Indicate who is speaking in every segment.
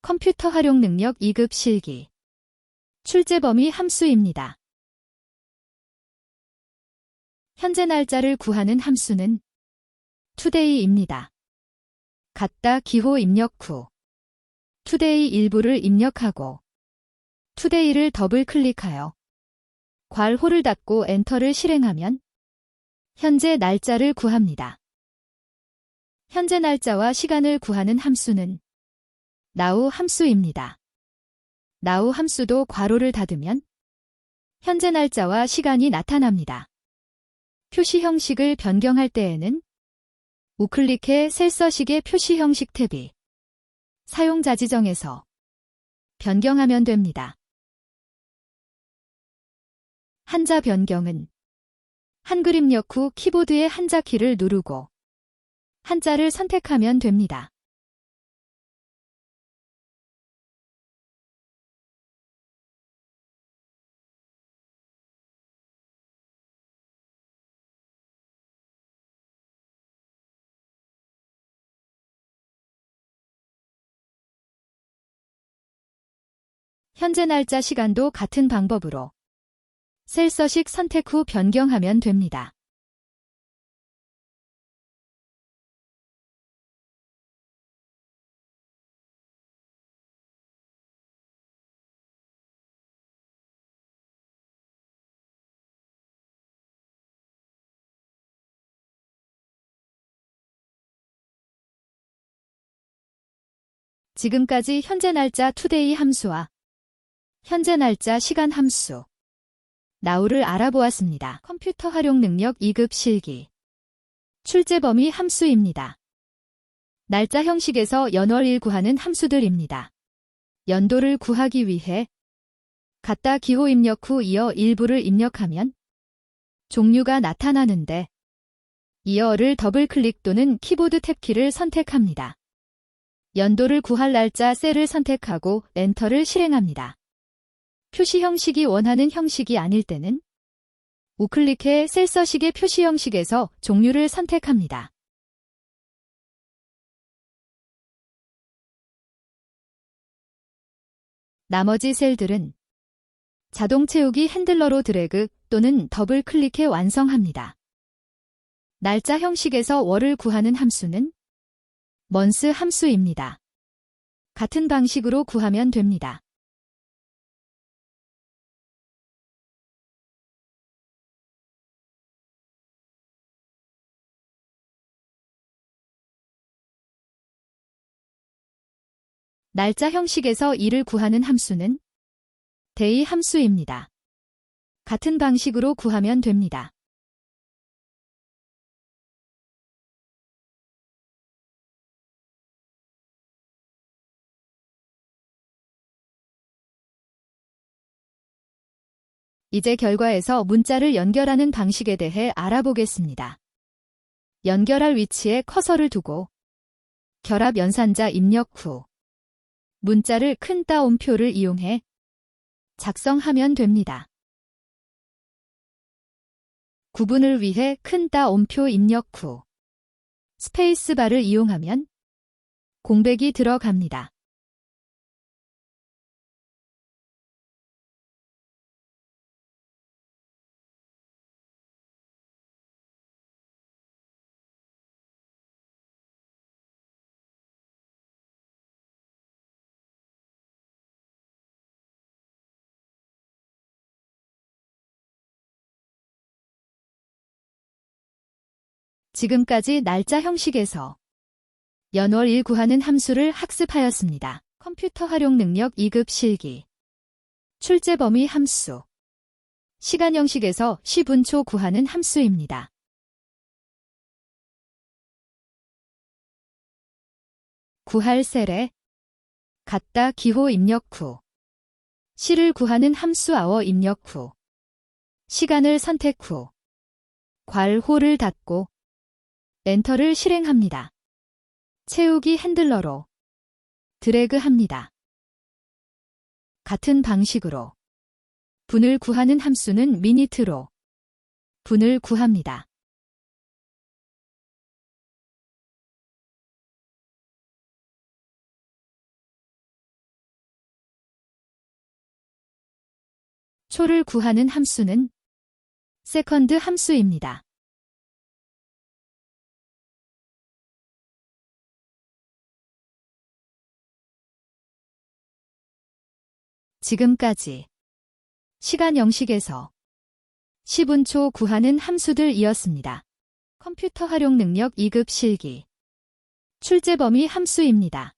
Speaker 1: 컴퓨터 활용 능력 2급 실기. 출제 범위 함수입니다. 현재 날짜를 구하는 함수는 today입니다. 같다 기호 입력 후 today 일부를 입력하고 today를 더블 클릭하여 괄호를 닫고 엔터를 실행하면 현재 날짜를 구합니다. 현재 날짜와 시간을 구하는 함수는 now 함수입니다. now 함수도 괄호를 닫으면 현재 날짜와 시간이 나타납니다. 표시 형식을 변경할 때에는 우클릭해 셀서식의 표시 형식 탭이 사용자 지정에서 변경하면 됩니다. 한자 변경은 한글 입력 후 키보드의 한자 키를 누르고 한자를 선택하면 됩니다. 현재 날짜 시간도 같은 방법으로 셀서식 선택 후 변경하면 됩니다. 지금까지 현재 날짜 today 함수와 현재 날짜 시간 함수 now를 알아보았습니다. 컴퓨터 활용 능력 2급 실기. 출제 범위 함수입니다. 날짜 형식에서 연월일 구하는 함수들입니다. 연도를 구하기 위해 같다 기호 입력 후 이어 일부를 입력하면 종류가 나타나는데 이어를 더블 클릭 또는 키보드 탭키를 선택합니다. 연도를 구할 날짜 셀을 선택하고 엔터를 실행합니다. 표시 형식이 원하는 형식이 아닐 때는 우클릭해 셀서식의 표시 형식에서 종류를 선택합니다. 나머지 셀들은 자동 채우기 핸들러로 드래그 또는 더블 클릭해 완성합니다. 날짜 형식에서 월을 구하는 함수는 month 함수입니다. 같은 방식으로 구하면 됩니다. 날짜 형식에서 일을 구하는 함수는 day 함수입니다. 같은 방식으로 구하면 됩니다. 이제 결과에서 문자를 연결하는 방식에 대해 알아보겠습니다. 연결할 위치에 커서를 두고 결합 연산자 입력 후 문자를 큰 따옴표를 이용해 작성하면 됩니다. 구분을 위해 큰 따옴표 입력 후 스페이스바를 이용하면 공백이 들어갑니다. 지금까지 날짜 형식에서 연월일 구하는 함수를 학습하였습니다. 컴퓨터 활용 능력 2급 실기. 출제 범위 함수. 시간 형식에서 시분초 구하는 함수입니다. 구할 셀에 같다 기호 입력 후 시를 구하는 함수 hour 입력 후 시간을 선택 후 괄호를 닫고 엔터를 실행합니다. 채우기 핸들러로 드래그합니다. 같은 방식으로 분을 구하는 함수는 미니트로 분을 구합니다. 초를 구하는 함수는 세컨드 함수입니다. 지금까지 시간 영식에서 10분 초 구하는 함수들이었습니다. 컴퓨터 활용 능력 2급 실기. 출제 범위 함수입니다.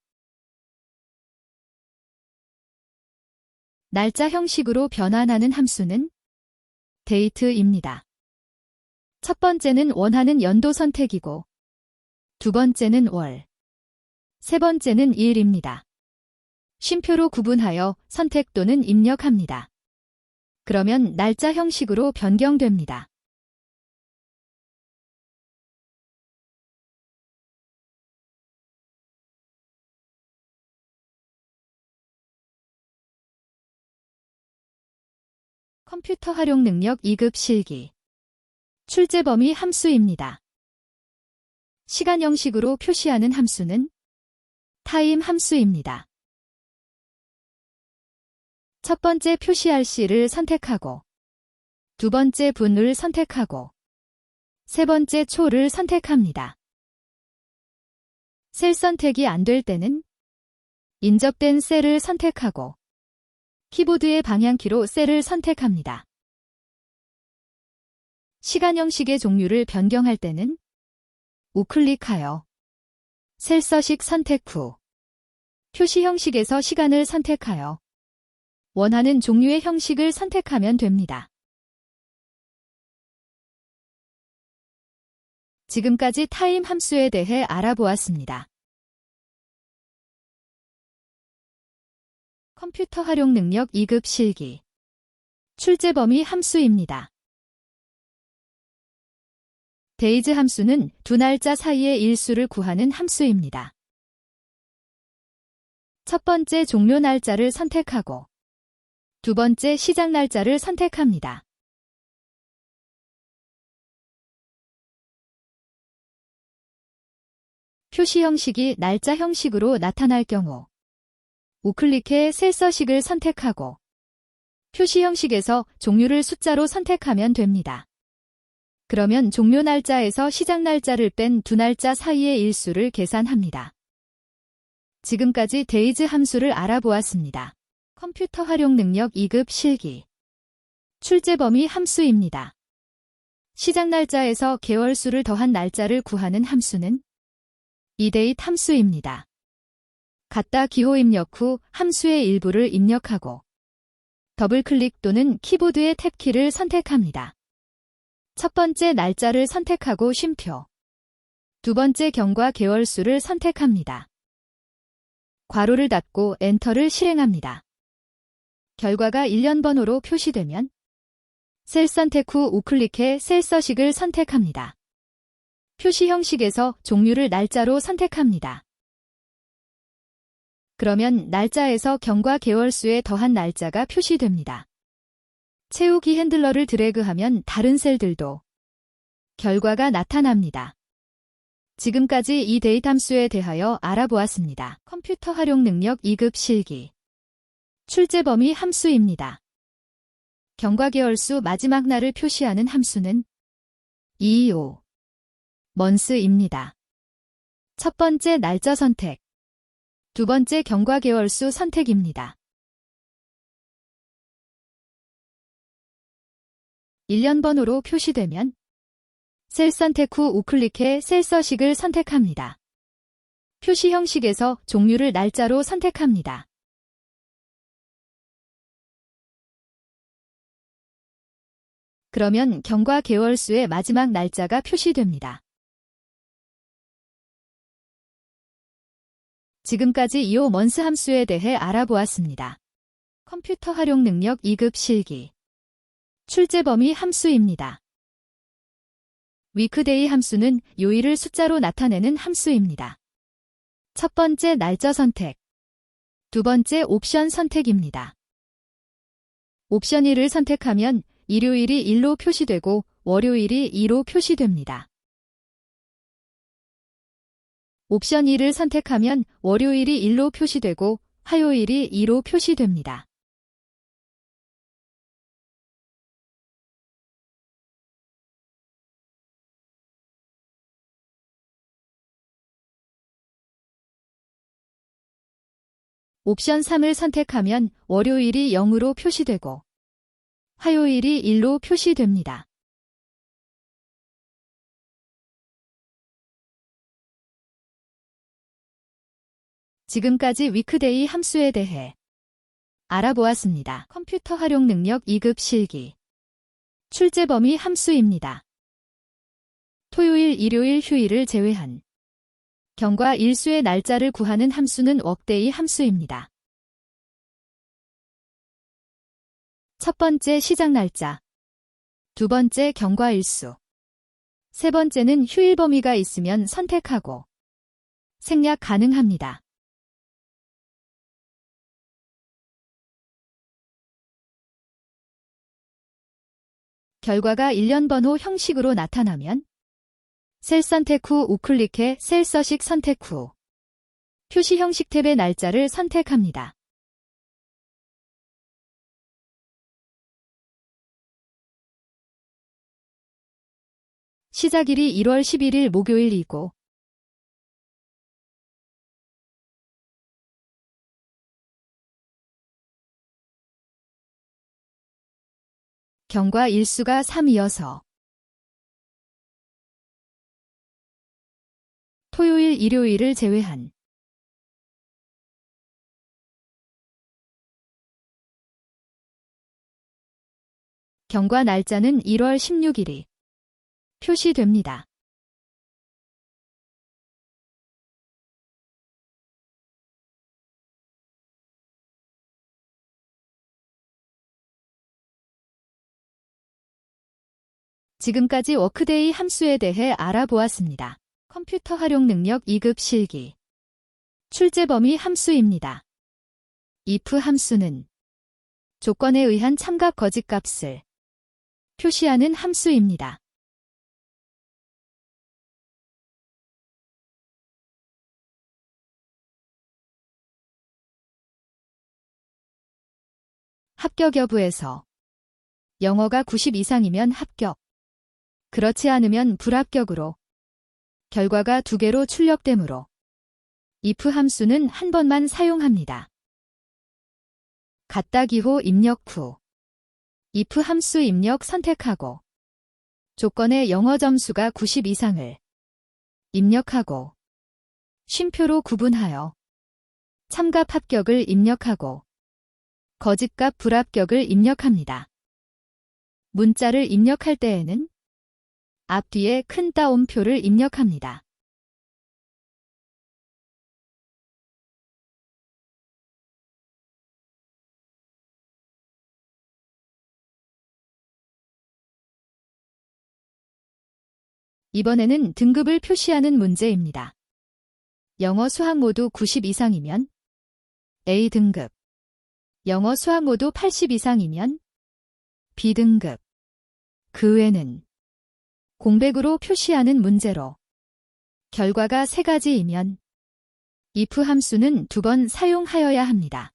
Speaker 1: 날짜 형식으로 변환하는 함수는 date입니다. 첫 번째는 원하는 연도 선택이고, 두 번째는 월, 세 번째는 일입니다. 쉼표로 구분하여 선택 또는 입력합니다. 그러면 날짜 형식으로 변경됩니다. 컴퓨터 활용 능력 2급 실기. 출제 범위 함수입니다. 시간 형식으로 표시하는 함수는 타임 함수입니다. 첫 번째 표시할 C를 선택하고, 두 번째 분을 선택하고, 세 번째 초를 선택합니다. 셀 선택이 안 될 때는 인접된 셀을 선택하고, 키보드의 방향키로 셀을 선택합니다. 시간 형식의 종류를 변경할 때는 우클릭하여 셀 서식 선택 후 표시 형식에서 시간을 선택하여 원하는 종류의 형식을 선택하면 됩니다. 지금까지 타임 함수에 대해 알아보았습니다. 컴퓨터 활용 능력 2급 실기. 출제 범위 함수입니다. days 함수는 두 날짜 사이의 일수를 구하는 함수입니다. 첫 번째 종료 날짜를 선택하고, 두 번째 시작 날짜를 선택합니다. 표시 형식이 날짜 형식으로 나타날 경우 우클릭해 셀 서식을 선택하고 표시 형식에서 종류를 숫자로 선택하면 됩니다. 그러면 종료 날짜에서 시작 날짜를 뺀 두 날짜 사이의 일수를 계산합니다. 지금까지 days 함수를 알아보았습니다. 컴퓨터 활용 능력 2급 실기. 출제 범위 함수입니다. 시작 날짜에서 개월수를 더한 날짜를 구하는 함수는 이데이트 함수입니다. 갖다 기호 입력 후 함수의 일부를 입력하고 더블클릭 또는 키보드의 탭키를 선택합니다. 첫 번째 날짜를 선택하고 쉼표, 두 번째 경과 개월수를 선택합니다. 괄호를 닫고 엔터를 실행합니다. 결과가 1년 번호로 표시되면 셀 선택 후 우클릭해 셀 서식을 선택합니다. 표시 형식에서 종류를 날짜로 선택합니다. 그러면 날짜에서 경과 개월수에 더한 날짜가 표시됩니다. 채우기 핸들러를 드래그하면 다른 셀들도 결과가 나타납니다. 지금까지 이 데이트 함수에 대하여 알아보았습니다. 컴퓨터 활용 능력 2급 실기. 출제 범위 함수입니다. 경과 개월수 마지막 날을 표시하는 함수는 EO, month입니다. 첫 번째 날짜 선택, 두 번째 경과 개월수 선택입니다. 1년 번호로 표시되면 셀 선택 후 우클릭해 셀 서식을 선택합니다. 표시 형식에서 종류를 날짜로 선택합니다. 그러면 경과 개월수의 마지막 날짜가 표시됩니다. 지금까지 EO month 함수에 대해 알아보았습니다. 컴퓨터 활용 능력 2급 실기. 출제 범위 함수입니다. weekday 함수는 요일을 숫자로 나타내는 함수입니다. 첫 번째 날짜 선택, 두 번째 옵션 선택입니다. 옵션 1을 선택하면 일요일이 1로 표시되고 월요일이 2로 표시됩니다. 옵션 2를 선택하면 월요일이 1로 표시되고 화요일이 2로 표시됩니다. 옵션 3을 선택하면 월요일이 0으로 표시되고 화요일이 1로 표시됩니다. 지금까지 위크데이 함수에 대해 알아보았습니다. 컴퓨터 활용 능력 2급 실기. 출제 범위 함수입니다. 토요일, 일요일, 휴일을 제외한 경과 일수의 날짜를 구하는 함수는 웍데이 함수입니다. 첫 번째 시작 날짜, 두 번째 경과 일수, 세 번째는 휴일 범위가 있으면 선택하고 생략 가능합니다. 결과가 일련 번호 형식으로 나타나면 셀 선택 후 우클릭해 셀 서식 선택 후 표시 형식 탭의 날짜를 선택합니다. 시작일이 1월 11일 목요일이고 경과 일수가 3이어서 토요일, 일요일을 제외한 경과 날짜는 1월 16일이 표시됩니다. 지금까지 워크데이 함수에 대해 알아보았습니다. 컴퓨터 활용 능력 2급 실기. 출제 범위 함수입니다. if 함수는 조건에 의한 참값 거짓값을 표시하는 함수입니다. 합격 여부에서 영어가 90 이상이면 합격, 그렇지 않으면 불합격으로 결과가 2개로 출력되므로 if 함수는 한 번만 사용합니다. 갖다 기호 입력 후 if 함수 입력 선택하고 조건의 영어 점수가 90 이상을 입력하고 쉼표로 구분하여 참값 합격을 입력하고 거짓값 불합격을 입력합니다. 문자를 입력할 때에는 앞뒤에 큰 따옴표를 입력합니다. 이번에는 등급을 표시하는 문제입니다. 영어 수학 모두 90 이상이면 A등급, 영어 수학 모두 80 이상이면 B등급, 그 외는 공백으로 표시하는 문제로 결과가 3가지이면 if 함수는 2번 사용하여야 합니다.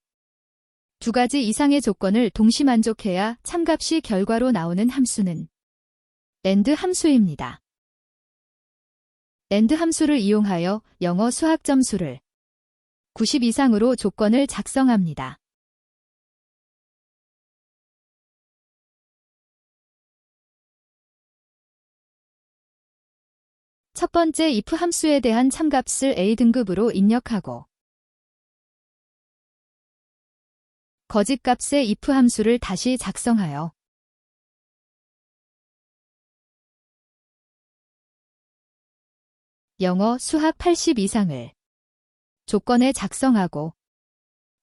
Speaker 1: 2가지 이상의 조건을 동시 만족해야 참값이 결과로 나오는 함수는 AND 함수입니다. AND 함수를 이용하여 영어 수학 점수를 90 이상으로 조건을 작성합니다. 첫 번째 if 함수에 대한 참값을 A등급으로 입력하고 거짓값의 if 함수를 다시 작성하여 영어 수학 80 이상을 조건에 작성하고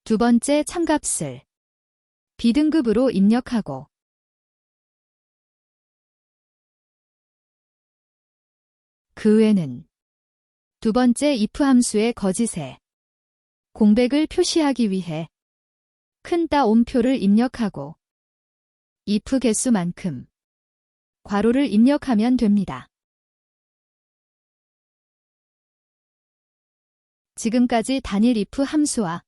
Speaker 1: 두 번째 참값을 B등급으로 입력하고 그 외는 두 번째 if 함수의 거짓에 공백을 표시하기 위해 큰 따옴표를 입력하고 if 개수만큼 괄호를 입력하면 됩니다. 지금까지 단일 if 함수와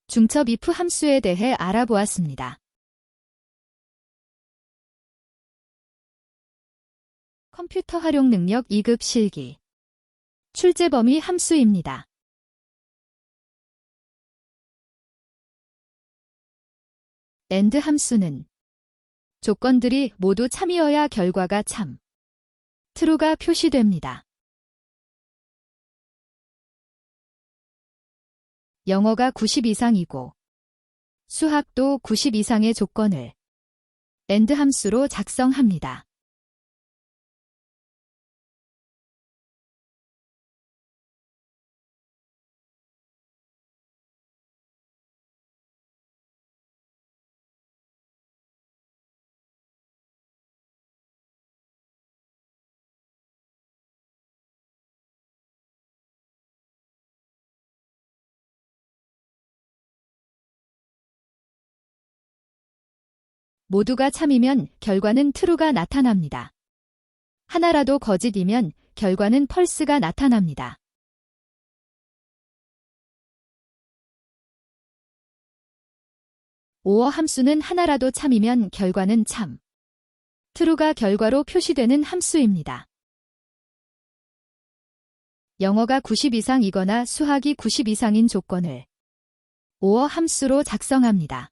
Speaker 1: 중첩 if 함수에 대해 알아보았습니다. 컴퓨터 활용 능력 2급 실기. 출제 범위 함수입니다. AND 함수는 조건들이 모두 참이어야 결과가 참, true가 표시됩니다. 영어가 90 이상이고 수학도 90 이상의 조건을 AND 함수로 작성합니다. 모두가 참이면 결과는 true가 나타납니다. 하나라도 거짓이면 결과는 false가 나타납니다. or 함수는 하나라도 참이면 결과는 참, true가 결과로 표시되는 함수입니다. 영어가 90 이상이거나 수학이 90 이상인 조건을 or 함수로 작성합니다.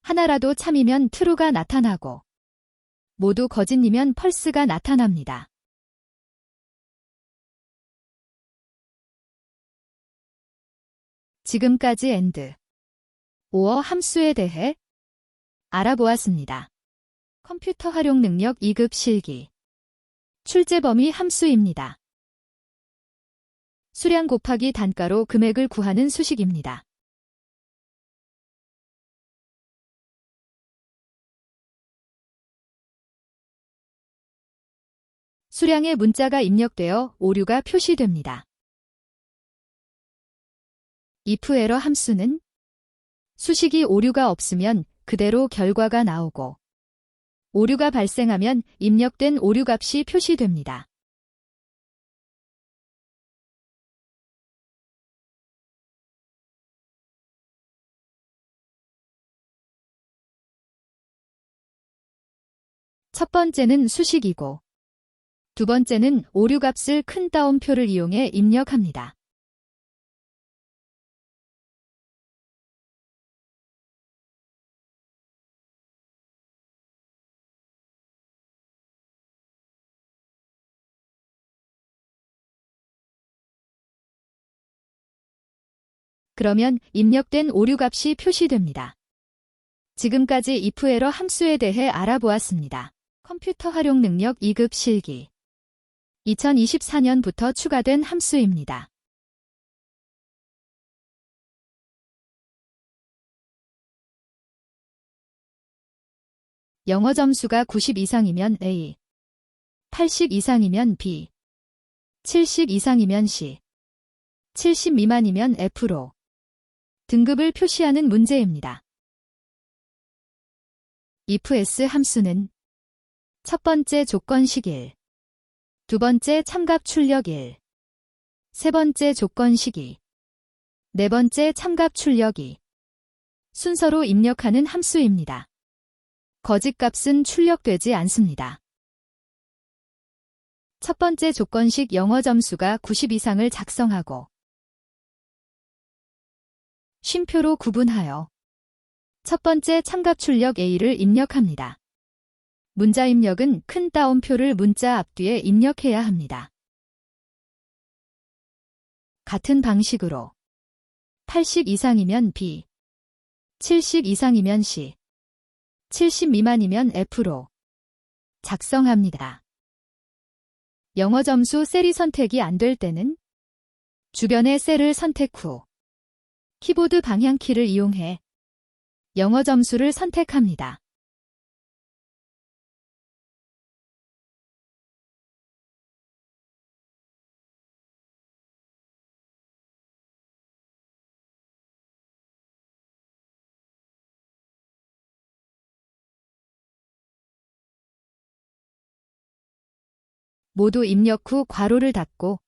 Speaker 1: 하나라도 참이면 true가 나타나고 모두 거짓이면 false가 나타납니다. 지금까지 AND, or 함수에 대해 알아보았습니다. 컴퓨터 활용 능력 2급 실기. 출제 범위 함수입니다. 수량 곱하기 단가로 금액을 구하는 수식입니다. 수량에 문자가 입력되어 오류가 표시됩니다. if 에러 함수는 수식이 오류가 없으면 그대로 결과가 나오고 오류가 발생하면 입력된 오류값이 표시됩니다. 첫 번째는 수식이고 두 번째는 오류값을 큰 따옴표를 이용해 입력합니다. 그러면 입력된 오류값이 표시됩니다. 지금까지 if 에러 함수에 대해 알아보았습니다. 컴퓨터 활용 능력 2급 실기. 2024년부터 추가된 함수입니다. 영어 점수가 90 이상이면 A, 80 이상이면 B, 70 이상이면 C, 70 미만이면 F로 등급을 표시하는 문제입니다. if s 함수는 첫 번째 조건식 1, 두 번째 참값 출력 1, 세 번째 조건식 2, 네 번째 참값 출력 2 순서로 입력하는 함수입니다. 거짓값은 출력되지 않습니다. 첫 번째 조건식 영어 점수가 90 이상을 작성하고 쉼표로 구분하여 첫 번째 참값 출력 A를 입력합니다. 문자 입력은 큰 따옴표를 문자 앞뒤에 입력해야 합니다. 같은 방식으로 80 이상이면 B, 70 이상이면 C, 70 미만이면 F로 작성합니다. 영어 점수 셀이 선택이 안 될 때는 주변의 셀을 선택 후 키보드 방향키를 이용해 영어 점수를 선택합니다. 모두 입력 후 괄호를 닫고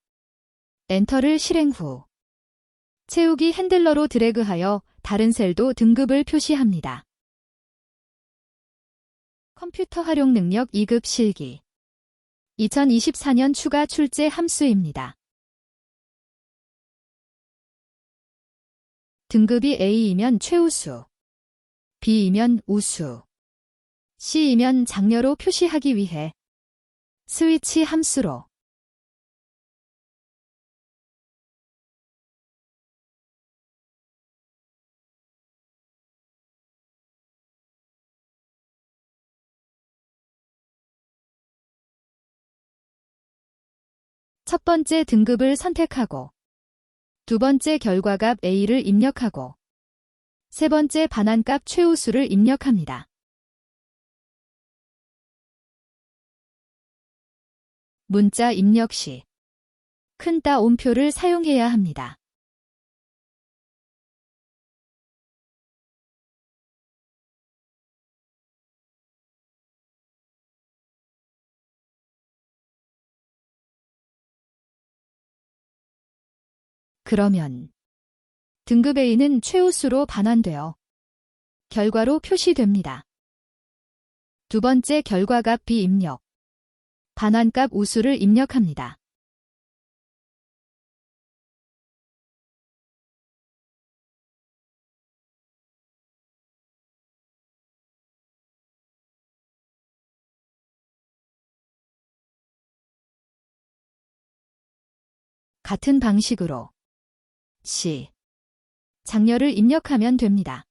Speaker 1: 엔터를 실행 후 채우기 핸들러로 드래그하여 다른 셀도 등급을 표시합니다. 컴퓨터 활용 능력 2급 실기 2024년 추가 출제 함수입니다. 등급이 A이면 최우수, B이면 우수, C이면 장려로 표시하기 위해 스위치 함수로 첫 번째 등급을 선택하고 두 번째 결과값 A를 입력하고 세 번째 반환값 최우수를 입력합니다. 문자 입력 시 큰 따옴표를 사용해야 합니다. 그러면 등급 A는 최우수로 반환되어 결과로 표시됩니다. 두 번째 결과값 B 입력, 반환값 우수를 입력합니다. 같은 방식으로 C, 장려를 입력하면 됩니다.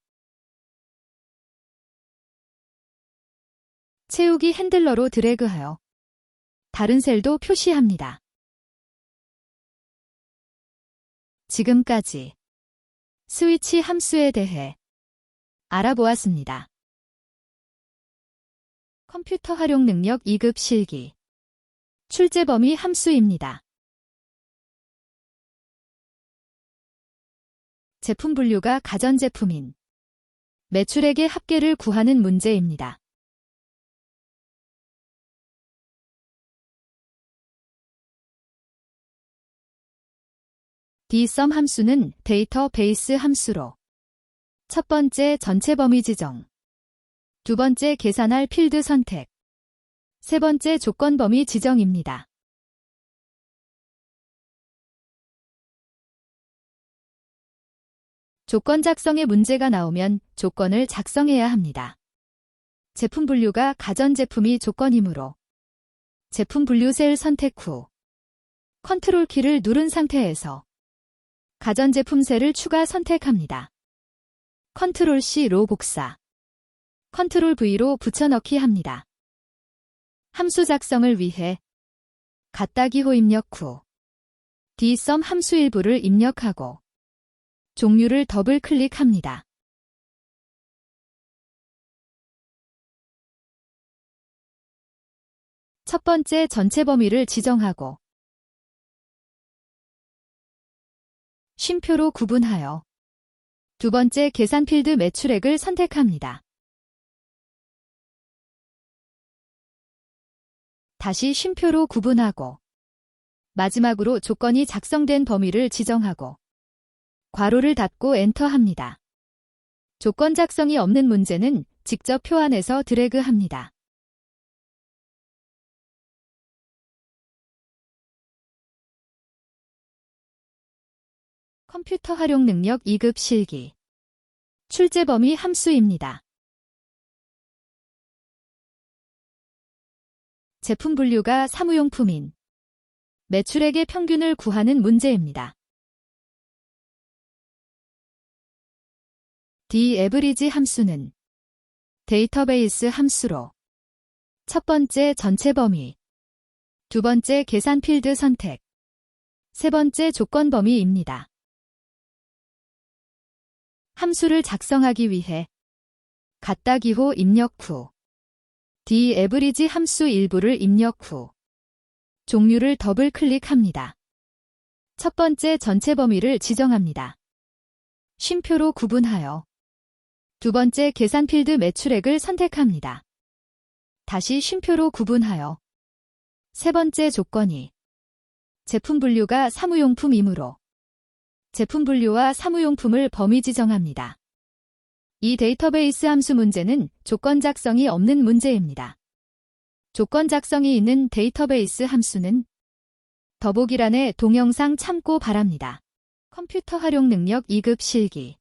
Speaker 1: 채우기 핸들러로 드래그하여 다른 셀도 표시합니다. 지금까지 스위치 함수에 대해 알아보았습니다. 컴퓨터 활용 능력 2급 실기 출제 범위 함수입니다. 제품 분류가 가전제품인 매출액의 합계를 구하는 문제입니다. dsum 함수는 데이터베이스 함수로 첫 번째 전체 범위 지정, 두 번째 계산할 필드 선택, 세 번째 조건 범위 지정입니다. 조건 작성에 문제가 나오면 조건을 작성해야 합니다. 제품 분류가 가전제품이 조건이므로 제품 분류 셀 선택 후 컨트롤 키를 누른 상태에서 가전제품 셀을 추가 선택합니다. 컨트롤 C로 복사, 컨트롤 V로 붙여넣기 합니다. 함수 작성을 위해 갓다기호 입력 후 dsum 함수 일부를 입력하고 종류를 더블 클릭합니다. 첫 번째 전체 범위를 지정하고 쉼표로 구분하여 두 번째 계산 필드 매출액을 선택합니다. 다시 쉼표로 구분하고 마지막으로 조건이 작성된 범위를 지정하고 괄호를 닫고 엔터합니다. 조건 작성이 없는 문제는 직접 표안에서 드래그합니다. 컴퓨터 활용 능력 2급 실기 출제 범위 함수입니다. 제품 분류가 사무용품인 매출액의 평균을 구하는 문제입니다. daverage 함수는 데이터베이스 함수로 첫 번째 전체 범위, 두 번째 계산 필드 선택, 세 번째 조건 범위입니다. 함수를 작성하기 위해 갓다기호 입력 후 daverage 함수 일부를 입력 후 종류를 더블 클릭합니다. 첫 번째 전체 범위를 지정합니다. 쉼표로 구분하여 두 번째 계산 필드 매출액을 선택합니다. 다시 쉼표로 구분하여 세 번째 조건이 제품 분류가 사무용품이므로 제품 분류와 사무용품을 범위 지정합니다. 이 데이터베이스 함수 문제는 조건 작성이 없는 문제입니다. 조건 작성이 있는 데이터베이스 함수는 더보기란의 동영상 참고 바랍니다. 컴퓨터 활용 능력 2급 실기.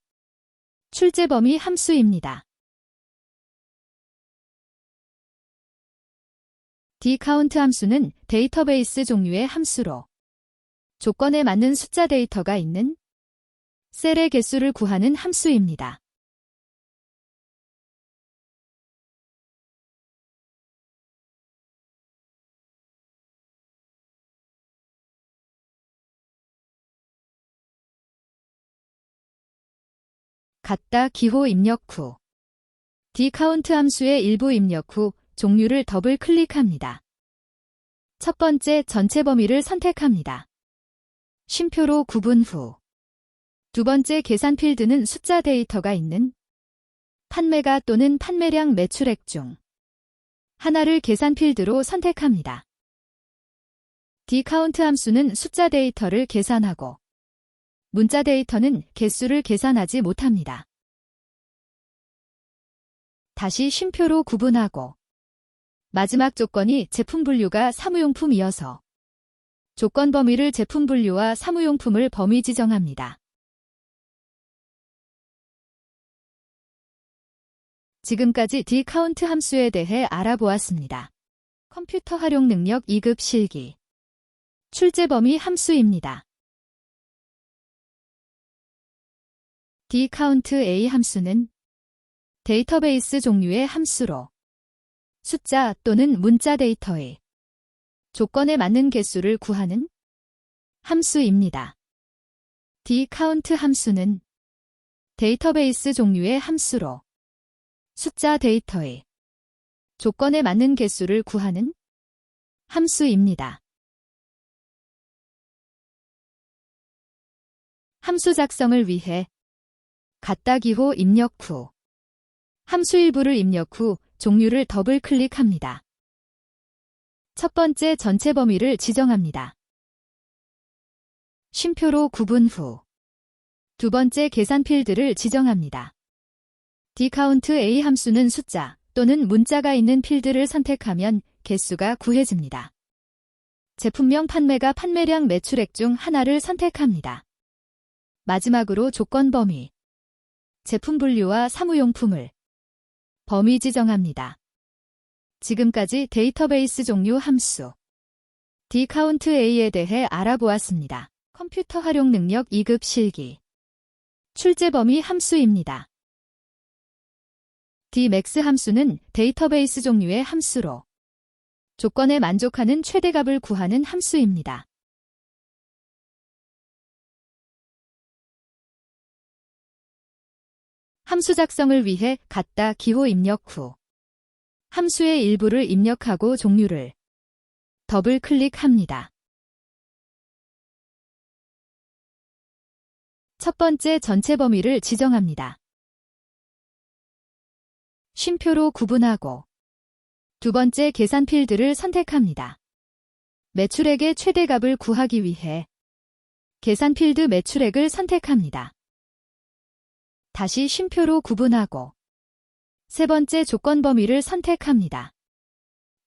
Speaker 1: 출제 범위 함수입니다. dCount 함수는 데이터베이스 종류의 함수로 조건에 맞는 숫자 데이터가 있는 셀의 개수를 구하는 함수입니다. 같다 기호 입력 후 dCount 함수의 일부 입력 후 종류를 더블 클릭합니다. 첫 번째 전체 범위를 선택합니다. 쉼표로 구분 후 두 번째 계산 필드는 숫자 데이터가 있는 판매가 또는 판매량 매출액 중 하나를 계산 필드로 선택합니다. dCount 함수는 숫자 데이터를 계산하고 문자 데이터는 개수를 계산하지 못합니다. 다시 쉼표로 구분하고 마지막 조건이 제품 분류가 사무용품이어서 조건 범위를 제품 분류와 사무용품을 범위 지정합니다. 지금까지 dCount 함수에 대해 알아보았습니다. 컴퓨터 활용 능력 2급 실기. 출제 범위 함수입니다. dCount A 함수는 데이터베이스 종류의 함수로 숫자 또는 문자 데이터의 조건에 맞는 개수를 구하는 함수입니다. dCount 함수는 데이터베이스 종류의 함수로 숫자 데이터의 조건에 맞는 개수를 구하는 함수입니다. 함수 작성을 위해 같다 기호 입력 후 함수 일부를 입력 후 종류를 더블 클릭합니다. 첫 번째 전체 범위를 지정합니다. 쉼표로 구분 후 두 번째 계산 필드를 지정합니다. dCount A 함수는 숫자 또는 문자가 있는 필드를 선택하면 개수가 구해집니다. 제품명 판매가 판매량 매출액 중 하나를 선택합니다. 마지막으로 조건 범위, 제품 분류와 사무용품을 범위 지정합니다. 지금까지 데이터베이스 종류 함수 dCount A에 대해 알아보았습니다. 컴퓨터 활용 능력 2급 실기. 출제 범위 함수입니다. dmax 함수는 데이터베이스 종류의 함수로 조건에 만족하는 최대값을 구하는 함수입니다. 함수 작성을 위해 같다 기호 입력 후 함수의 일부를 입력하고 종류를 더블 클릭합니다. 첫 번째 전체 범위를 지정합니다. 쉼표로 구분하고 두 번째 계산 필드를 선택합니다. 매출액의 최대값을 구하기 위해 계산 필드 매출액을 선택합니다. 다시 쉼표로 구분하고 세 번째 조건 범위를 선택합니다.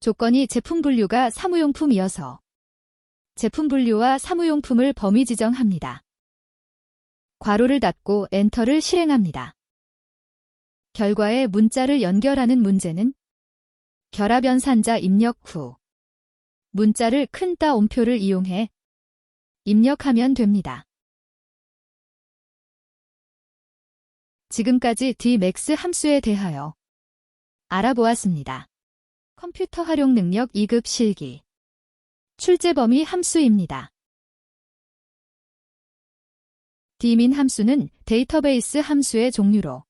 Speaker 1: 조건이 제품 분류가 사무용품이어서 제품 분류와 사무용품을 범위 지정합니다. 괄호를 닫고 엔터를 실행합니다. 결과에 문자를 연결하는 문제는 결합연산자 입력 후 문자를 큰 따옴표를 이용해 입력하면 됩니다. 지금까지 dmax 함수에 대하여 알아보았습니다. 컴퓨터 활용 능력 2급 실기. 출제 범위 함수입니다. dmin 함수는 데이터베이스 함수의 종류로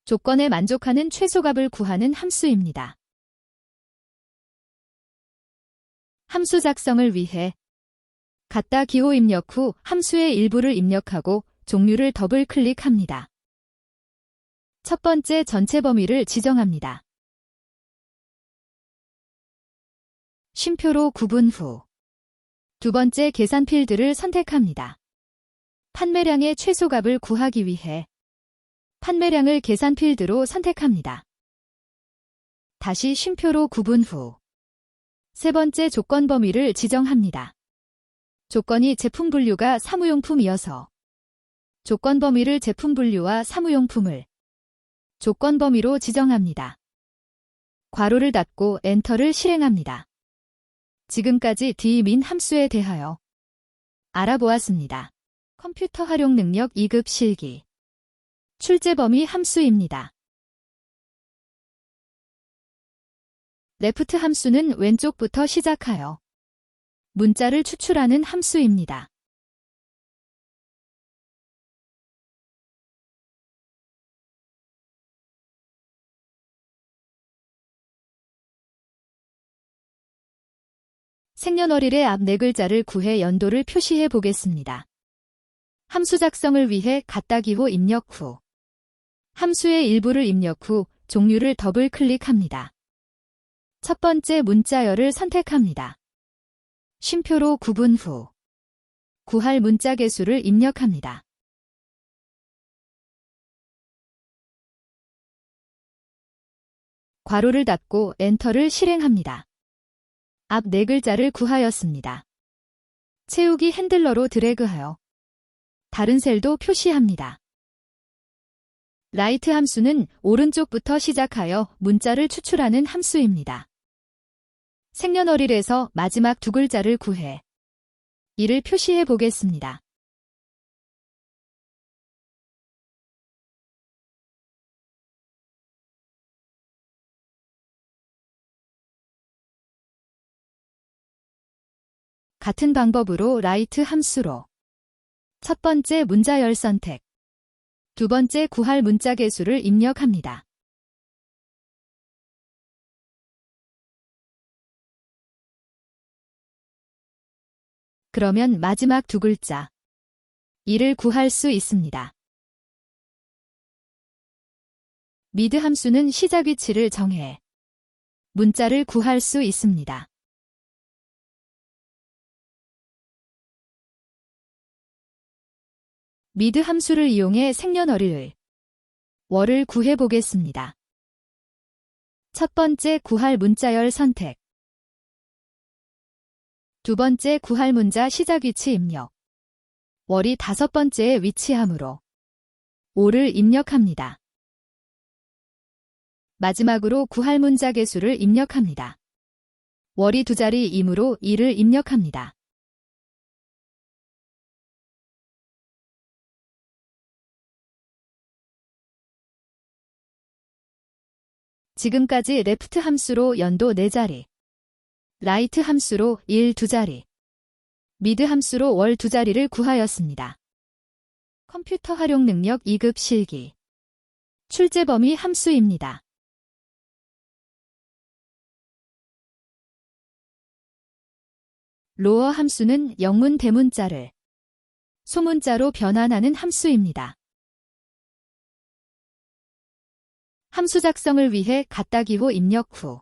Speaker 1: 조건에 만족하는 최소값을 구하는 함수입니다. 함수 작성을 위해 같다 기호 입력 후 함수의 일부를 입력하고 종류를 더블 클릭합니다. 첫 번째 전체 범위를 지정합니다. 쉼표로 구분 후 두 번째 계산 필드를 선택합니다. 판매량의 최소값을 구하기 위해 판매량을 계산 필드로 선택합니다. 다시 쉼표로 구분 후 세 번째 조건 범위를 지정합니다. 조건이 제품 분류가 사무용품이어서 조건 범위를 제품 분류와 사무용품을 조건 범위로 지정합니다. 괄호를 닫고 엔터를 실행합니다. 지금까지 D-min 함수에 대하여 알아보았습니다. 컴퓨터 활용 능력 2급 실기 출제 범위 함수입니다. 레프트 함수는 왼쪽부터 시작하여 문자를 추출하는 함수입니다. 생년월일의 앞 네 글자를 구해 연도를 표시해 보겠습니다. 함수 작성을 위해 갖다 기호 입력 후 함수의 일부를 입력 후 종류를 더블 클릭합니다. 첫 번째 문자열을 선택합니다. 쉼표로 구분 후 구할 문자 개수를 입력합니다. 괄호를 닫고 엔터를 실행합니다. 앞 네 글자를 구하였습니다. 채우기 핸들러로 드래그하여 다른 셀도 표시합니다. 라이트 함수는 오른쪽부터 시작하여 문자를 추출하는 함수입니다. 생년월일에서 마지막 두 글자를 구해 이를 표시해 보겠습니다. 같은 방법으로 라이트 함수로 첫 번째 문자열 선택, 두 번째 구할 문자 개수를 입력합니다. 그러면 마지막 두 글자 이를 구할 수 있습니다. 미드 함수는 시작 위치를 정해 문자를 구할 수 있습니다. 미드 함수를 이용해 생년월일을 월을 구해 보겠습니다. 첫 번째 구할 문자열 선택, 두 번째 구할 문자 시작 위치 입력, 월이 다섯 번째에 위치하므로 5를 입력합니다. 마지막으로 구할 문자 개수를 입력합니다. 월이 두 자리이므로 2를 입력합니다. 지금까지 레프트 함수로 연도 4자리, 라이트 함수로 일 2자리, 미드 함수로 월 2자리를 구하였습니다. 컴퓨터 활용 능력 2급 실기 출제 범위 함수입니다. 로어 함수는 영문 대문자를 소문자로 변환하는 함수입니다. 함수 작성을 위해 갖다 기호 입력 후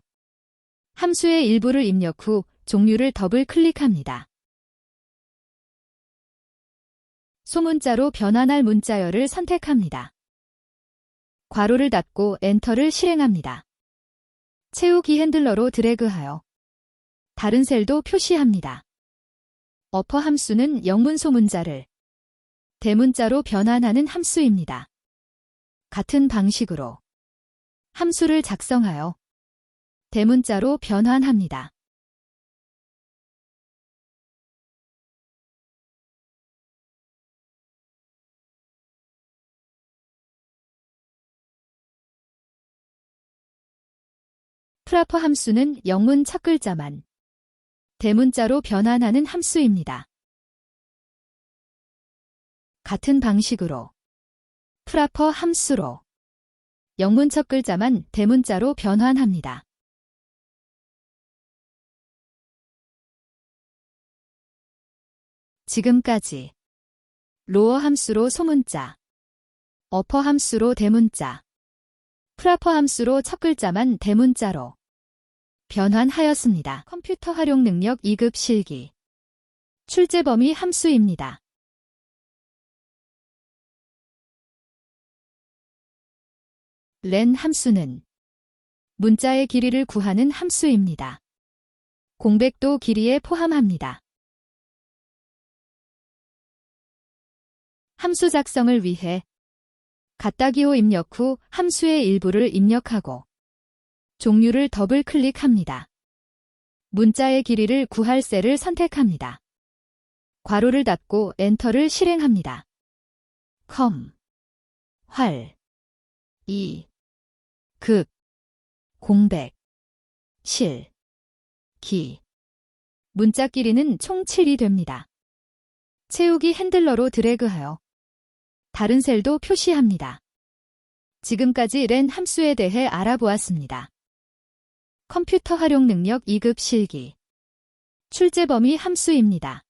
Speaker 1: 함수의 일부를 입력 후 종류를 더블 클릭합니다. 소문자로 변환할 문자열을 선택합니다. 괄호를 닫고 엔터를 실행합니다. 채우기 핸들러로 드래그하여 다른 셀도 표시합니다. 어퍼 함수는 영문 소문자를 대문자로 변환하는 함수입니다. 같은 방식으로 함수를 작성하여 대문자로 변환합니다. 프라퍼 함수는 영문 첫 글자만 대문자로 변환하는 함수입니다. 같은 방식으로 프라퍼 함수로 영문 첫 글자만 대문자로 변환합니다. 지금까지 로어 함수로 소문자, 어퍼 함수로 대문자, 프라퍼 함수로 첫 글자만 대문자로 변환하였습니다. 컴퓨터 활용 능력 2급 실기 출제 범위 함수입니다. len 함수는 문자의 길이를 구하는 함수입니다. 공백도 길이에 포함합니다. 함수 작성을 위해 갓다기호 입력 후 함수의 일부를 입력하고 종류를 더블 클릭합니다. 문자의 길이를 구할 셀을 선택합니다. 괄호를 닫고 엔터를 실행합니다. 활, 극, 공백, 기. 문자 길이는 총 7이 됩니다. 채우기 핸들러로 드래그하여 다른 셀도 표시합니다. 지금까지 len 함수에 대해 알아보았습니다. 컴퓨터 활용 능력 2급 실기. 출제 범위 함수입니다.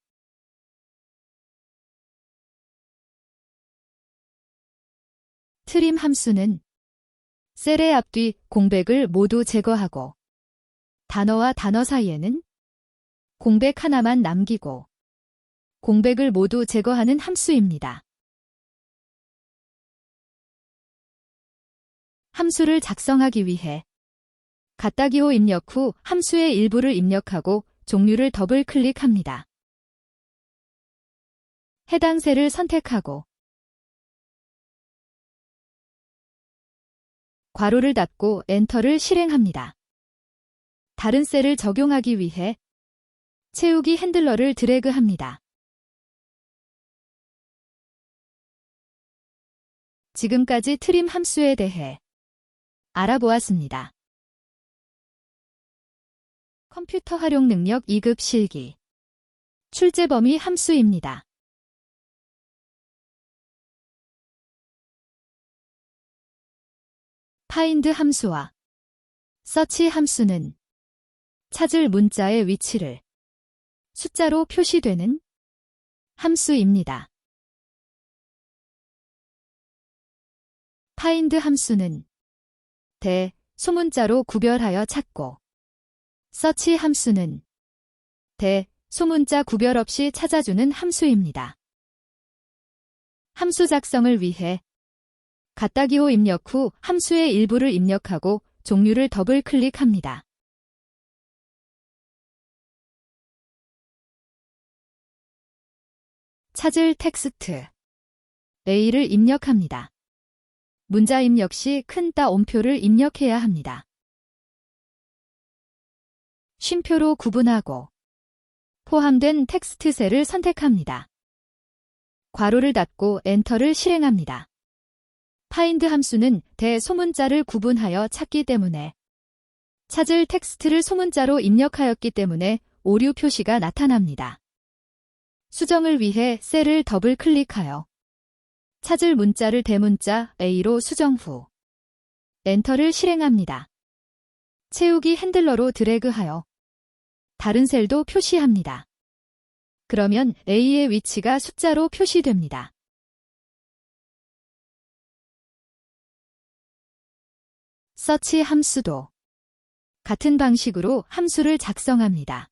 Speaker 1: 트림 함수는 셀의 앞뒤 공백을 모두 제거하고 단어와 단어 사이에는 공백 하나만 남기고 공백을 모두 제거하는 함수입니다. 함수를 작성하기 위해 갓다기호 입력 후 함수의 일부를 입력하고 종류를 더블 클릭합니다. 해당 셀을 선택하고 괄호를 닫고 엔터를 실행합니다. 다른 셀을 적용하기 위해 채우기 핸들러를 드래그합니다. 지금까지 트림 함수에 대해 알아보았습니다. 컴퓨터 활용 능력 2급 실기. 출제 범위 함수입니다. 파인드 함수와 서치 함수는 찾을 문자의 위치를 숫자로 표시되는 함수입니다. 파인드 함수는 대, 소문자로 구별하여 찾고 서치 함수는 대, 소문자 구별 없이 찾아주는 함수입니다. 함수 작성을 위해 갓다기호 입력 후 함수의 일부를 입력하고 종류를 더블 클릭합니다. 찾을 텍스트 A를 입력합니다. 문자 입력 시 큰 따옴표를 입력해야 합니다. 쉼표로 구분하고 포함된 텍스트 셀을 선택합니다. 괄호를 닫고 엔터를 실행합니다. 파인드 함수는 대소문자를 구분하여 찾기 때문에 찾을 텍스트를 소문자로 입력하였기 때문에 오류 표시가 나타납니다. 수정을 위해 셀을 더블 클릭하여 찾을 문자를 대문자 A로 수정 후 엔터를 실행합니다. 채우기 핸들러로 드래그하여 다른 셀도 표시합니다. 그러면 A의 위치가 숫자로 표시됩니다. 서치 함수도 같은 방식으로 함수를 작성합니다.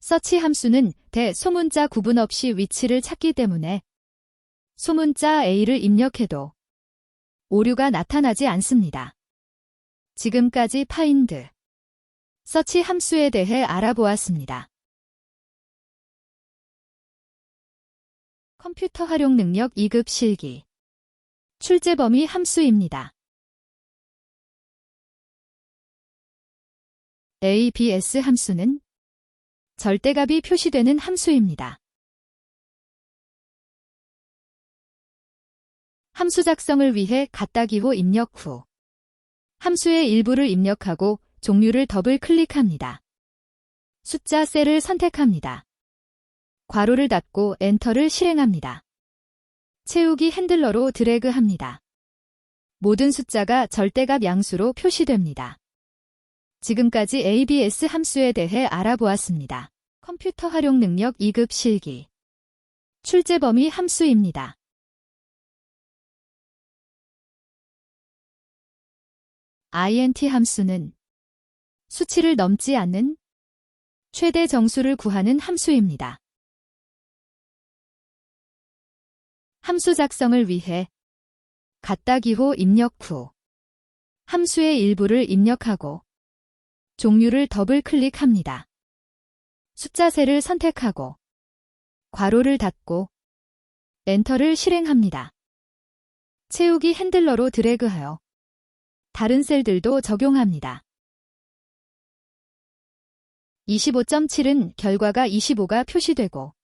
Speaker 1: 서치 함수는 대소문자 구분 없이 위치를 찾기 때문에 소문자 A를 입력해도 오류가 나타나지 않습니다. 지금까지 파인드, 서치 함수에 대해 알아보았습니다. 컴퓨터 활용 능력 2급 실기. 출제 범위 함수입니다. ABS 함수는 절대값이 표시되는 함수입니다. 함수 작성을 위해 갓다기호 입력 후 함수의 일부를 입력하고 종류를 더블 클릭합니다. 숫자 셀을 선택합니다. 괄호를 닫고 엔터를 실행합니다. 채우기 핸들러로 드래그합니다. 모든 숫자가 절대값 양수로 표시됩니다. 지금까지 ABS 함수에 대해 알아보았습니다. 컴퓨터 활용 능력 2급 실기. 출제 범위 함수입니다. int 함수는 수치를 넘지 않는 최대 정수를 구하는 함수입니다. 함수 작성을 위해 갖다 기호 입력 후 함수의 일부를 입력하고 종류를 더블 클릭합니다. 숫자 셀을 선택하고 괄호를 닫고 엔터를 실행합니다. 채우기 핸들러로 드래그하여 다른 셀들도 적용합니다. 25.7은 결과가 25가 표시되고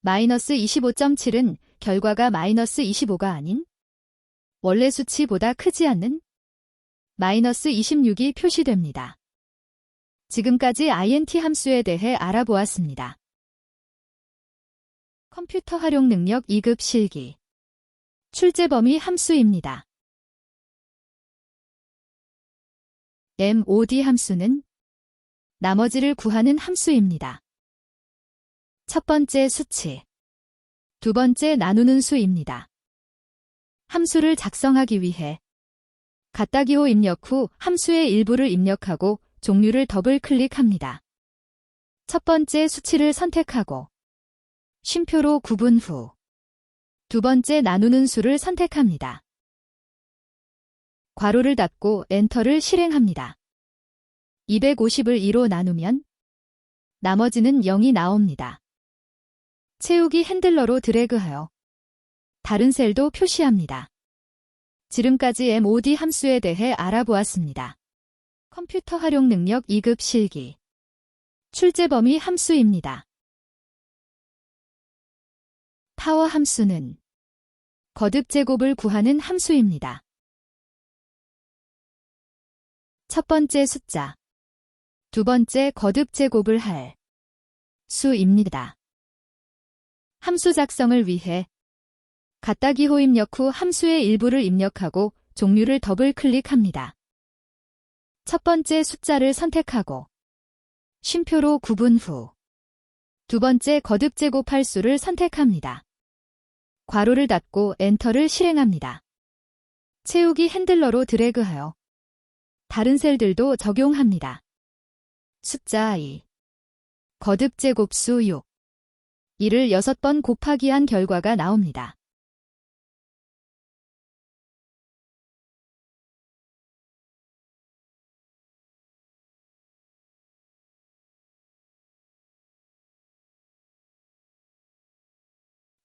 Speaker 1: 마이너스 25.7은 결과가 마이너스 25가 아닌 원래 수치보다 크지 않는 마이너스 26이 표시됩니다. 지금까지 int 함수에 대해 알아보았습니다. 컴퓨터 활용 능력 2급 실기. 출제 범위 함수입니다. mod 함수는 나머지를 구하는 함수입니다. 첫 번째 수치, 두 번째 나누는 수입니다. 함수를 작성하기 위해 갖다 기호 입력 후 함수의 일부를 입력하고 종류를 더블 클릭합니다. 첫 번째 수치를 선택하고 쉼표로 구분 후 두 번째 나누는 수를 선택합니다. 괄호를 닫고 엔터를 실행합니다. 250을 2로 나누면 나머지는 0이 나옵니다. 채우기 핸들러로 드래그하여 다른 셀도 표시합니다. 지금까지 mod 함수에 대해 알아보았습니다. 컴퓨터 활용 능력 2급 실기. 출제 범위 함수입니다. 파워 함수는 거듭 제곱을 구하는 함수입니다. 첫 번째 숫자, 두 번째 거듭 제곱을 할 수입니다. 함수 작성을 위해 갖다 기호 입력 후 함수의 일부를 입력하고 종류를 더블 클릭합니다. 첫 번째 숫자를 선택하고 쉼표로 구분 후 두 번째 거듭 제곱할 수를 선택합니다. 괄호를 닫고 엔터를 실행합니다. 채우기 핸들러로 드래그하여 다른 셀들도 적용합니다. 숫자 2, 거듭 제곱수 6, 이를 6번 곱하기 한 결과가 나옵니다.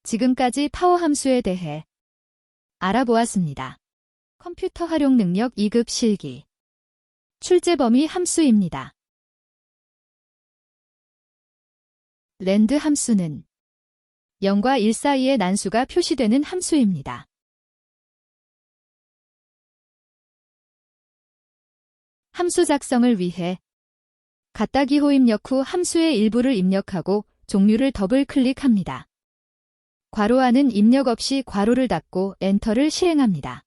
Speaker 1: 지금까지 파워 함수에 대해 알아보았습니다. 컴퓨터 활용 능력 2급 실기. 출제 범위 함수입니다. 랜드 함수는 0과 1 사이의 난수가 표시되는 함수입니다. 함수 작성을 위해 갖다 기호 입력 후 함수의 일부를 입력하고 종류를 더블 클릭합니다. 괄호 안은 입력 없이 괄호를 닫고 엔터를 실행합니다.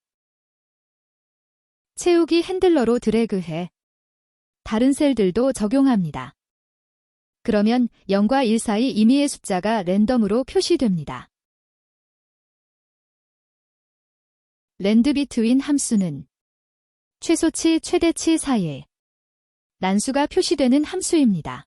Speaker 1: 채우기 핸들러로 드래그해 다른 셀들도 적용합니다. 그러면 0과 1 사이 임의의 숫자가 랜덤으로 표시됩니다. 랜드 비트윈 함수는 최소치, 최대치 사이에 난수가 표시되는 함수입니다.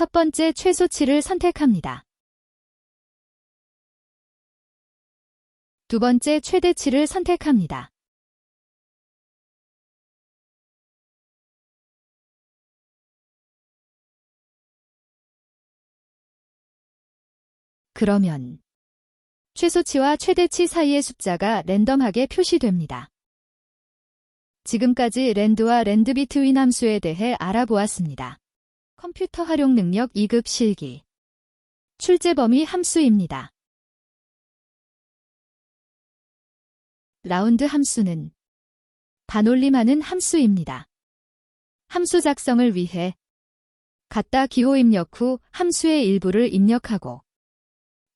Speaker 1: 첫 번째 최소치를 선택합니다. 두 번째 최대치를 선택합니다. 그러면 최소치와 최대치 사이의 숫자가 랜덤하게 표시됩니다. 지금까지 랜드와 랜드 비트윈 함수에 대해 알아보았습니다. 컴퓨터 활용 능력 2급 실기. 출제 범위 함수입니다. 라운드 함수는 반올림하는 함수입니다. 함수 작성을 위해 갖다 기호 입력 후 함수의 일부를 입력하고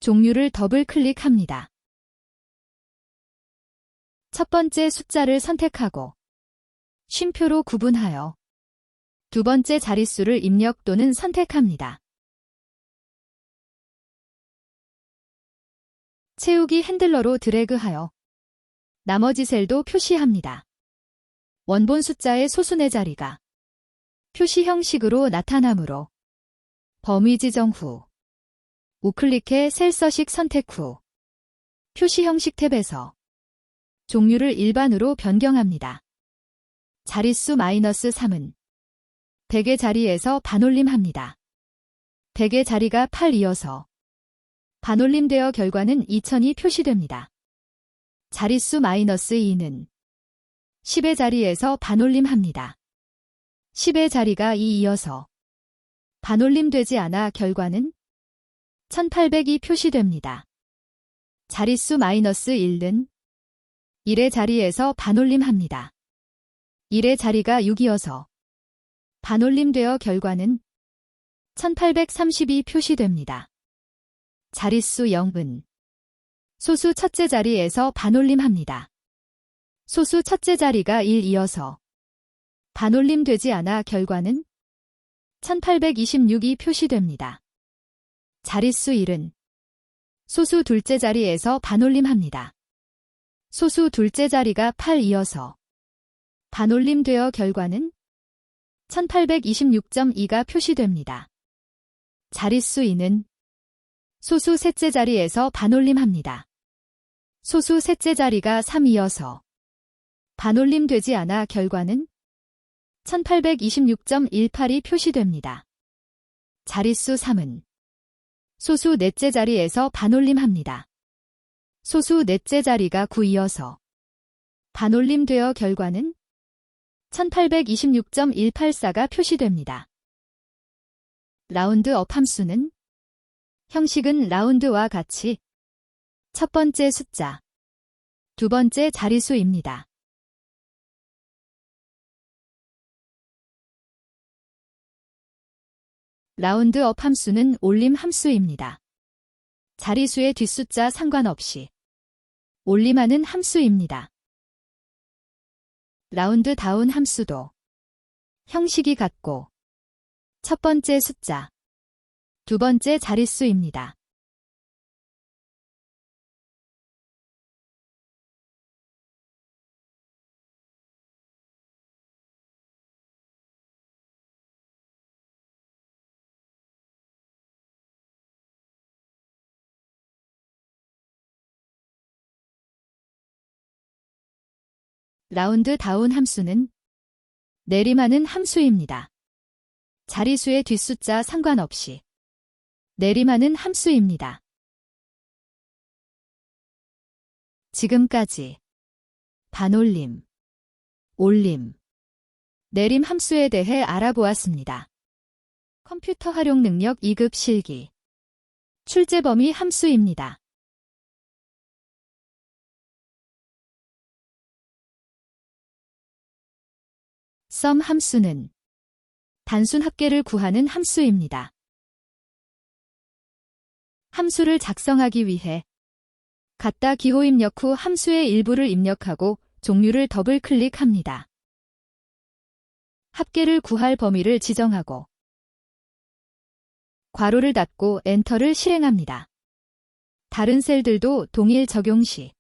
Speaker 1: 종류를 더블 클릭합니다. 첫 번째 숫자를 선택하고 쉼표로 구분하여 두 번째 자릿수를 입력 또는 선택합니다. 채우기 핸들러로 드래그하여 나머지 셀도 표시합니다. 원본 숫자의 소수의 자리가 표시 형식으로 나타나므로 범위 지정 후 우클릭해 셀 서식 선택 후 표시 형식 탭에서 종류를 일반으로 변경합니다. 자릿수 -3은 100의 자리에서 반올림합니다. 100의 자리가 8이어서 반올림되어 결과는 2000이 표시됩니다. 자릿수 -2는 10의 자리에서 반올림합니다. 10의 자리가 2이어서 반올림되지 않아 결과는 1800이 표시됩니다. 자릿수 -1은 1의 자리에서 반올림합니다. 1의 자리가 6이어서 반올림되어 결과는 1830이 표시됩니다. 자릿수 0은 소수 첫째 자리에서 반올림합니다. 소수 첫째 자리가 1이어서 반올림되지 않아 결과는 1826이 표시됩니다. 자릿수 1은 소수 둘째 자리에서 반올림합니다. 소수 둘째 자리가 8이어서 반올림되어 결과는 1826.2가 표시됩니다. 자릿수 2는 소수 셋째 자리에서 반올림합니다. 소수 셋째 자리가 3이어서 반올림되지 않아 결과는 1826.18이 표시됩니다. 자릿수 3은 소수 넷째 자리에서 반올림합니다. 소수 넷째 자리가 9이어서 반올림되어 결과는 1826.184가 표시됩니다. 라운드업 함수는 형식은 라운드와 같이 첫 번째 숫자, 두 번째 자릿수입니다. 라운드업 함수는 올림 함수입니다. 자릿수의 뒷숫자 상관없이 올림하는 함수입니다. 라운드 다운 함수도 형식이 같고 첫 번째 숫자, 두 번째 자릿수입니다. 라운드 다운 함수는 내림하는 함수입니다. 자릿수의 뒷숫자 상관없이 내림하는 함수입니다. 지금까지 반올림, 올림, 내림 함수에 대해 알아보았습니다. 컴퓨터 활용 능력 2급 실기. 출제 범위 함수입니다. sum 함수는 단순 합계를 구하는 함수입니다. 함수를 작성하기 위해 갖다 기호 입력 후 함수의 일부를 입력하고 종류를 더블 클릭합니다. 합계를 구할 범위를 지정하고 괄호를 닫고 엔터를 실행합니다. 다른 셀들도 동일 적용 시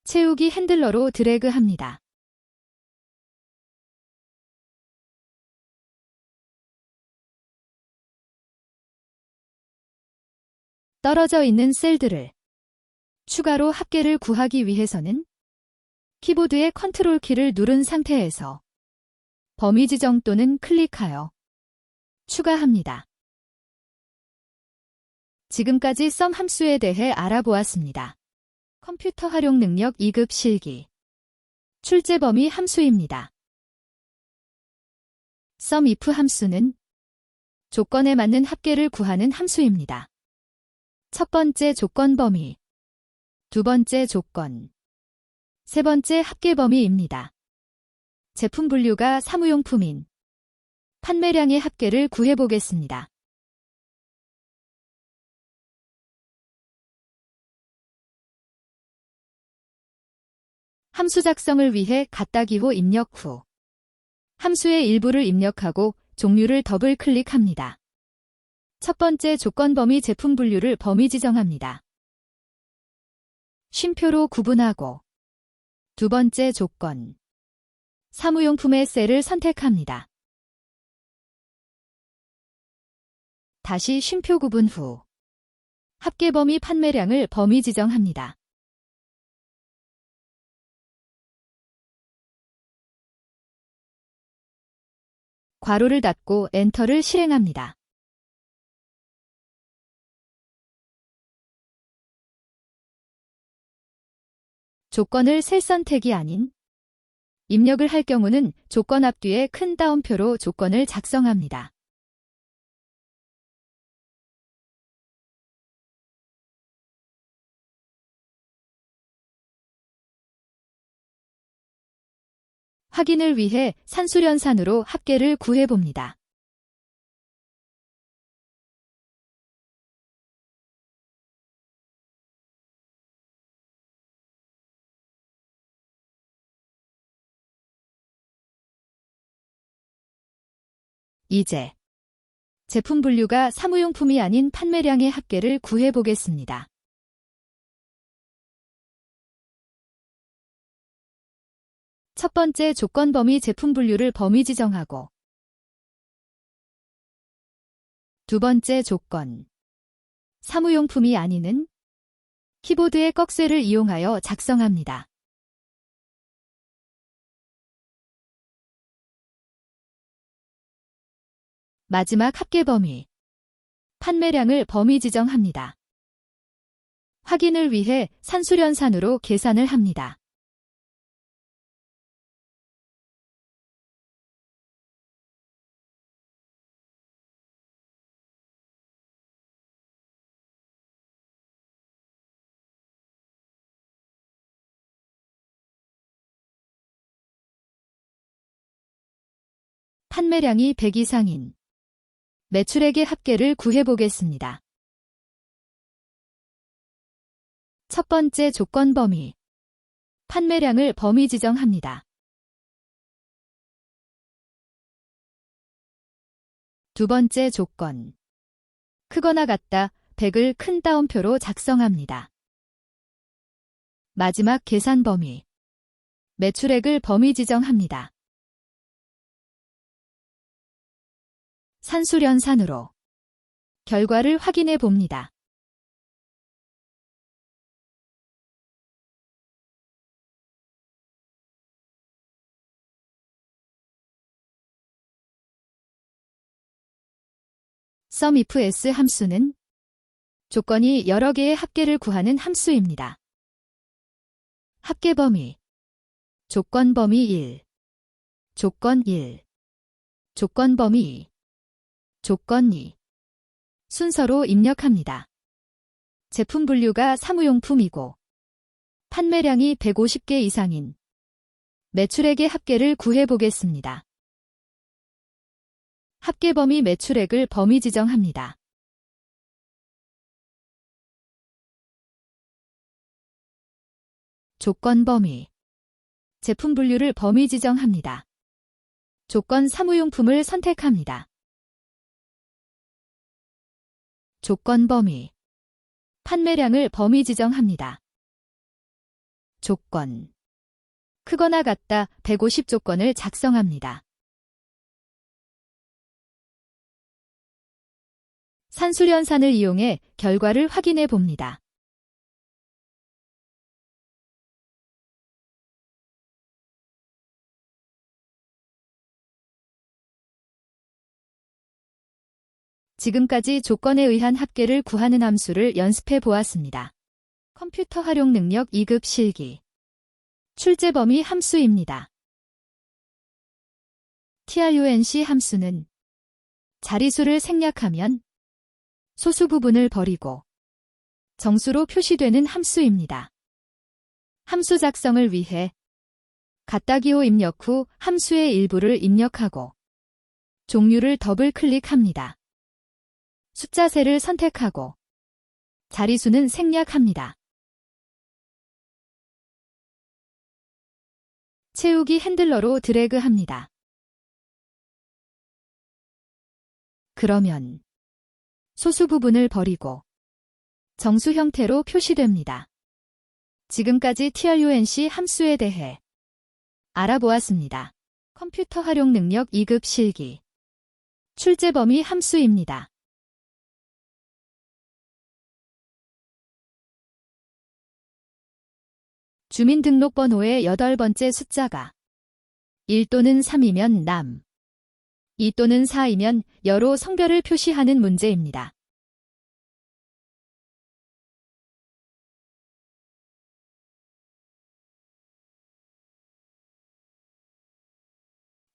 Speaker 1: 채우기 핸들러로 드래그합니다. 떨어져 있는 셀들을 추가로 합계를 구하기 위해서는 키보드의 컨트롤 키를 누른 상태에서 범위 지정 또는 클릭하여 추가합니다. 지금까지 sum 함수에 대해 알아보았습니다. 컴퓨터 활용 능력 2급 실기. 출제 범위 함수입니다. SUMIF 함수는 조건에 맞는 합계를 구하는 함수입니다. 첫 번째 조건 범위, 두 번째 조건, 세 번째 합계 범위입니다. 제품 분류가 사무용품인 판매량의 합계를 구해보겠습니다. 함수 작성을 위해 갖다기호 입력 후 함수의 일부를 입력하고 종류를 더블 클릭합니다. 첫 번째 조건 범위 제품 분류를 범위 지정합니다. 쉼표로 구분하고 두 번째 조건 사무용품의 셀을 선택합니다. 다시 쉼표 구분 후 합계 범위 판매량을 범위 지정합니다. 괄호를 닫고 엔터를 실행합니다. 조건을 셀 선택이 아닌 입력을 할 경우는 조건 앞뒤에 큰 따옴표로 조건을 작성합니다. 확인을 위해 산수련산으로 합계를 구해봅니다. 이제 제품 분류가 사무용품이 아닌 판매량의 합계를 구해보겠습니다. 첫 번째 조건 범위 제품 분류를 범위 지정하고 두 번째 조건 사무용품이 아니는 키보드의 꺽쇠를 이용하여 작성합니다. 마지막 합계 범위 판매량을 범위 지정합니다. 확인을 위해 산수련산으로 계산을 합니다. 판매량이 100 이상인 매출액의 합계를 구해보겠습니다. 첫 번째 조건 범위 판매량을 범위 지정합니다. 두 번째 조건 크거나 같다 100을 큰 따옴표로 작성합니다. 마지막 계산 범위 매출액을 범위 지정합니다. 산수련산으로 결과를 확인해 봅니다. SUMIF 함수는 조건이 여러 개의 합계를 구하는 함수입니다. 합계 범위 조건 범위 1 조건 1 조건 범위 2 조건 2 순서로 입력합니다. 제품 분류가 사무용품이고 판매량이 150개 이상인 매출액의 합계를 구해보겠습니다. 합계 범위 매출액을 범위 지정합니다. 조건 범위 제품 분류를 범위 지정합니다. 조건 사무용품을 선택합니다. 조건 범위 판매량을 범위 지정합니다. 조건 크거나 같다 150 조건을 작성합니다. 산수련산을 이용해 결과를 확인해 봅니다. 지금까지 조건에 의한 합계를 구하는 함수를 연습해 보았습니다. 컴퓨터 활용 능력 2급 실기 출제 범위 함수입니다. trunc 함수는 자리수를 생략하면 소수 부분을 버리고 정수로 표시되는 함수입니다. 함수 작성을 위해 갖다기호 입력 후 함수의 일부를 입력하고 종류를 더블 클릭합니다. 숫자 셀을 선택하고 자리수는 생략합니다. 채우기 핸들러로 드래그합니다. 그러면 소수 부분을 버리고 정수 형태로 표시됩니다. 지금까지 trunc 함수에 대해 알아보았습니다. 컴퓨터 활용 능력 2급 실기. 출제 범위 함수입니다. 주민등록번호의 8번째 숫자가 1 또는 3이면 남, 2 또는 4이면 여로 성별을 표시하는 문제입니다.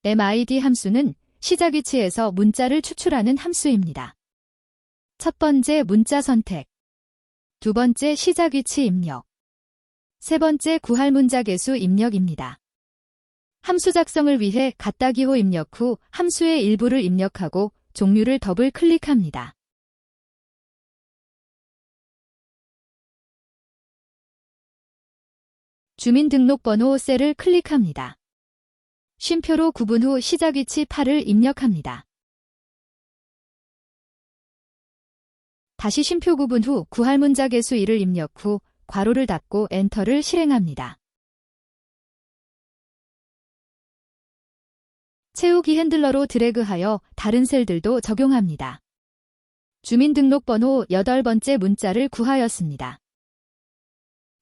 Speaker 1: MID 함수는 시작 위치에서 문자를 추출하는 함수입니다. 첫 번째 문자 선택, 두 번째 시작 위치 입력, 세 번째 구할 문자 개수 입력입니다. 함수 작성을 위해 갖다기호 입력 후 함수의 일부를 입력하고 종류를 더블 클릭합니다. 주민등록번호 셀을 클릭합니다. 쉼표로 구분 후 시작 위치 8을 입력합니다. 다시 쉼표 구분 후 구할 문자 개수 1을 입력 후 괄호를 닫고 엔터를 실행합니다. 채우기 핸들러로 드래그하여 다른 셀들도 적용합니다. 주민등록번호 8번째 문자를 구하였습니다.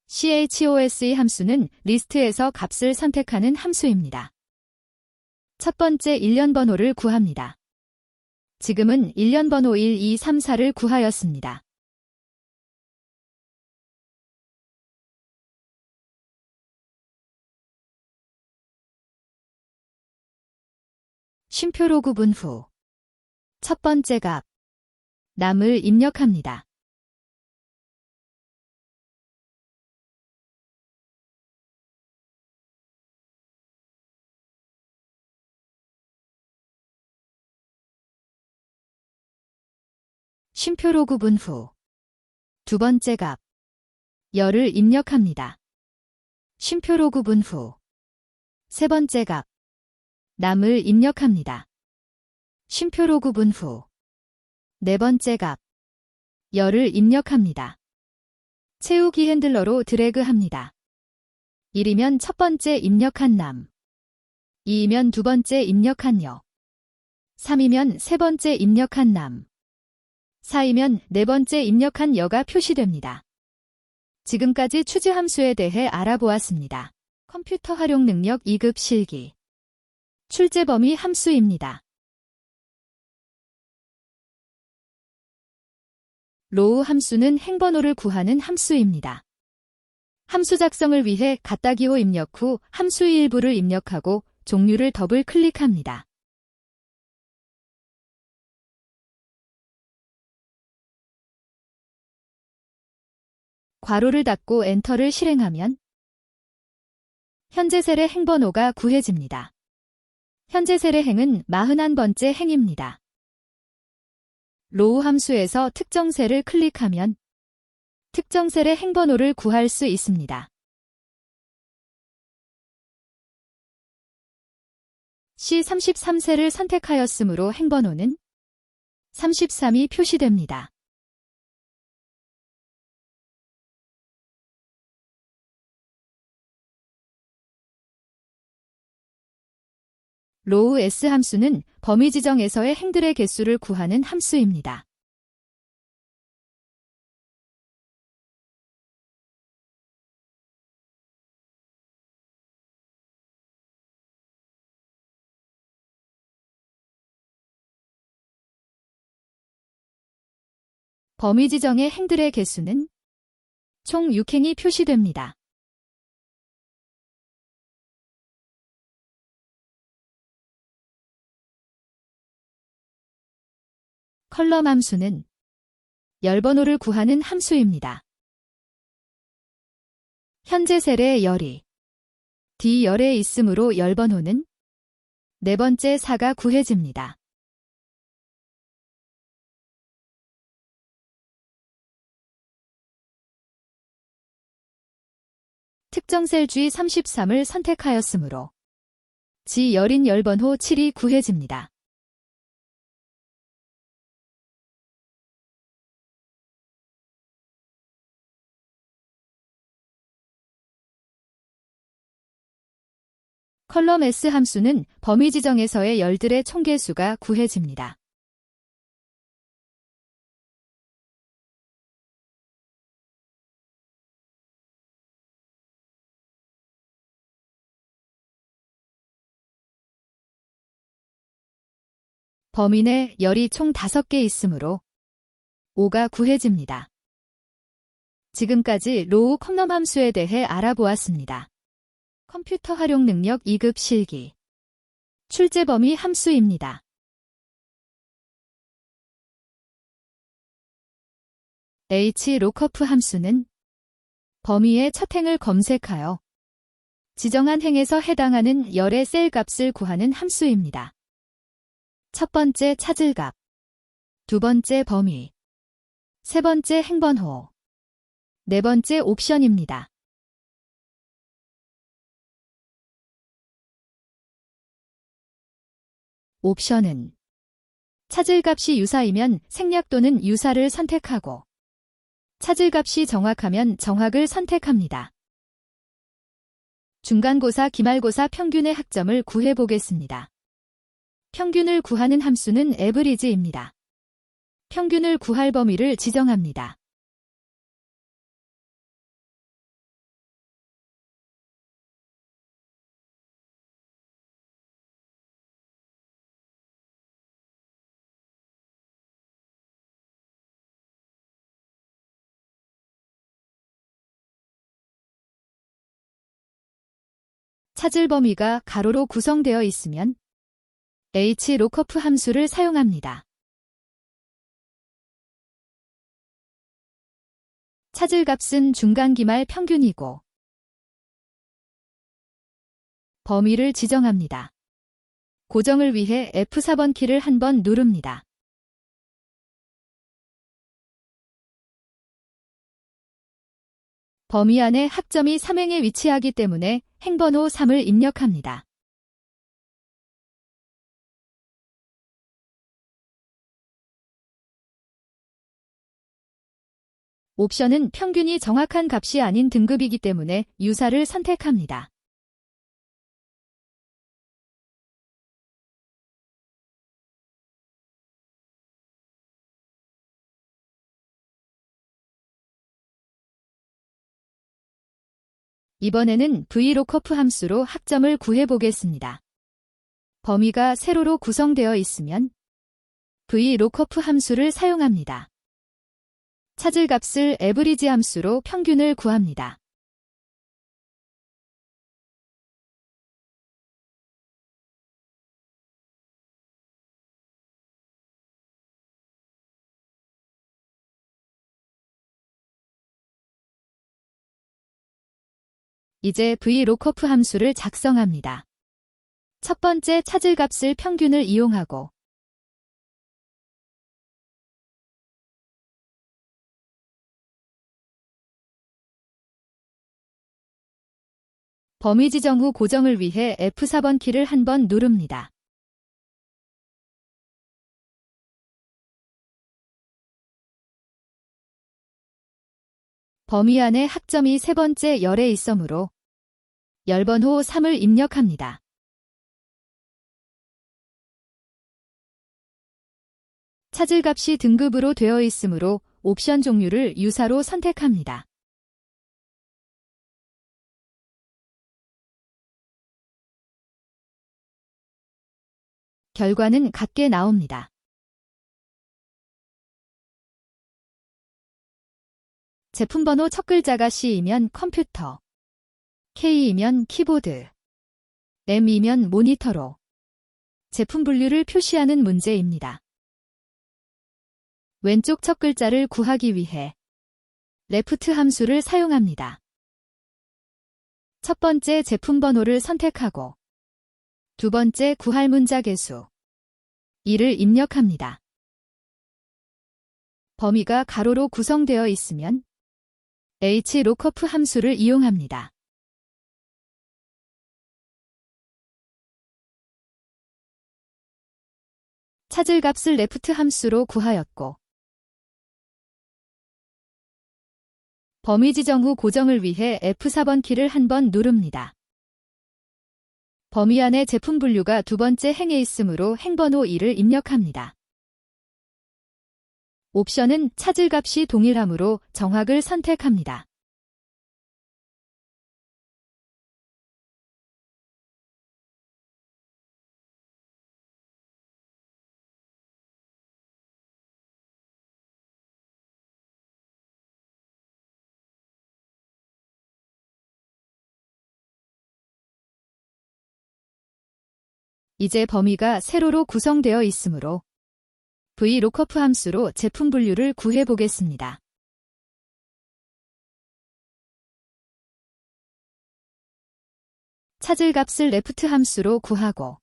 Speaker 1: CHOSE 함수는 리스트에서 값을 선택하는 함수입니다. 첫 번째 일련 번호를 구합니다. 지금은 일련 번호 1, 2, 3, 4를 구하였습니다. 쉼표로 구분 후 첫 번째 값, 남을 입력합니다. 쉼표로 구분 후 두 번째 값, 열을 입력합니다. 쉼표로 구분 후 세 번째 값, 남을 입력합니다. 쉼표로 구분 후 네 번째 값, 열을 입력합니다. 채우기 핸들러로 드래그합니다. 1이면 첫 번째 입력한 남, 2이면 두 번째 입력한 여, 3이면 세 번째 입력한 남, 4이면 네 번째 입력한 여가 표시됩니다. 지금까지 추지 함수에 대해 알아보았습니다. 컴퓨터 활용 능력 2급 실기. 출제 범위 함수입니다. 로우 함수는 행번호를 구하는 함수입니다. 함수 작성을 위해 갖다기호 입력 후 함수의 일부를 입력하고 종류를 더블 클릭합니다. 괄호를 닫고 엔터를 실행하면 현재 셀의 행번호가 구해집니다. 현재 셀의 행은 41번째 행입니다. 로우 함수에서 특정 셀을 클릭하면 특정 셀의 행번호를 구할 수 있습니다. C33셀을 선택하였으므로 행번호는 33이 표시됩니다. 로우 S 함수는 범위 지정에서의 행들의 개수를 구하는 함수입니다. 범위 지정의 행들의 개수는 총 6행이 표시됩니다. 컬럼 함수는 열번호를 구하는 함수입니다. 현재 셀에 열이 D열에 있으므로 열번호는 네 번째 4가 구해집니다. 특정 셀 G33을 선택하였으므로 G열인 열번호 7이 구해집니다. 컬럼 S 함수는 범위 지정에서의 열들의 총개수가 구해집니다. 범위 내 열이 총 5개 있으므로 5가 구해집니다. 지금까지 로우 컬럼 함수에 대해 알아보았습니다. 컴퓨터 활용 능력 2급 실기 출제 범위 함수입니다. hlookup 함수는 범위의 첫 행을 검색하여 지정한 행에서 해당하는 열의 셀 값을 구하는 함수입니다. 첫 번째 찾을 값, 두 번째 범위, 세 번째 행번호, 네 번째 옵션입니다. 옵션은 찾을 값이 유사이면 생략 또는 유사를 선택하고 찾을 값이 정확하면 정확을 선택합니다. 중간고사, 기말고사 평균의 학점을 구해보겠습니다. 평균을 구하는 함수는 average입니다. 평균을 구할 범위를 지정합니다. 찾을 범위가 가로로 구성되어 있으면 hlookup 함수를 사용합니다. 찾을 값은 중간기말 평균이고 범위를 지정합니다. 고정을 위해 F4번 키를 한 번 누릅니다. 범위 안에 학점이 3행에 위치하기 때문에 행번호 3을 입력합니다. 옵션은 평균이 정확한 값이 아닌 등급이기 때문에 유사를 선택합니다. 이번에는 VLOOKUP 함수로 학점을 구해보겠습니다. 범위가 세로로 구성되어 있으면 VLOOKUP 함수를 사용합니다. 찾을 값을 average 함수로 평균을 구합니다. 이제 VLOOKUP 함수를 작성합니다. 첫 번째 찾을 값을 평균을 이용하고 범위 지정 후 고정을 위해 F4번 키를 한 번 누릅니다. 범위 안에 학점이 세 번째 열에 있으므로 열번호 3을 입력합니다. 찾을 값이 등급으로 되어 있으므로 옵션 종류를 유사로 선택합니다. 결과는 같게 나옵니다. 제품번호 첫 글자가 C이면 컴퓨터, K이면 키보드, M이면 모니터로 제품 분류를 표시하는 문제입니다. 왼쪽 첫 글자를 구하기 위해 레프트 함수를 사용합니다. 첫 번째 제품 번호를 선택하고 두 번째 구할 문자 개수 2를 입력합니다. 범위가 가로로 구성되어 있으면 hlookup 함수를 이용합니다. 찾을 값을 레프트 함수로 구하였고 범위 지정 후 고정을 위해 F4번 키를 한 번 누릅니다. 범위 안에 제품 분류가 두 번째 행에 있으므로 행번호 2를 입력합니다. 옵션은 찾을 값이 동일하므로 정확을 선택합니다. 이제 범위가 세로로 구성되어 있으므로 VLOOKUP 함수로 제품 분류를 구해 보겠습니다. 찾을 값을 레프트 함수로 구하고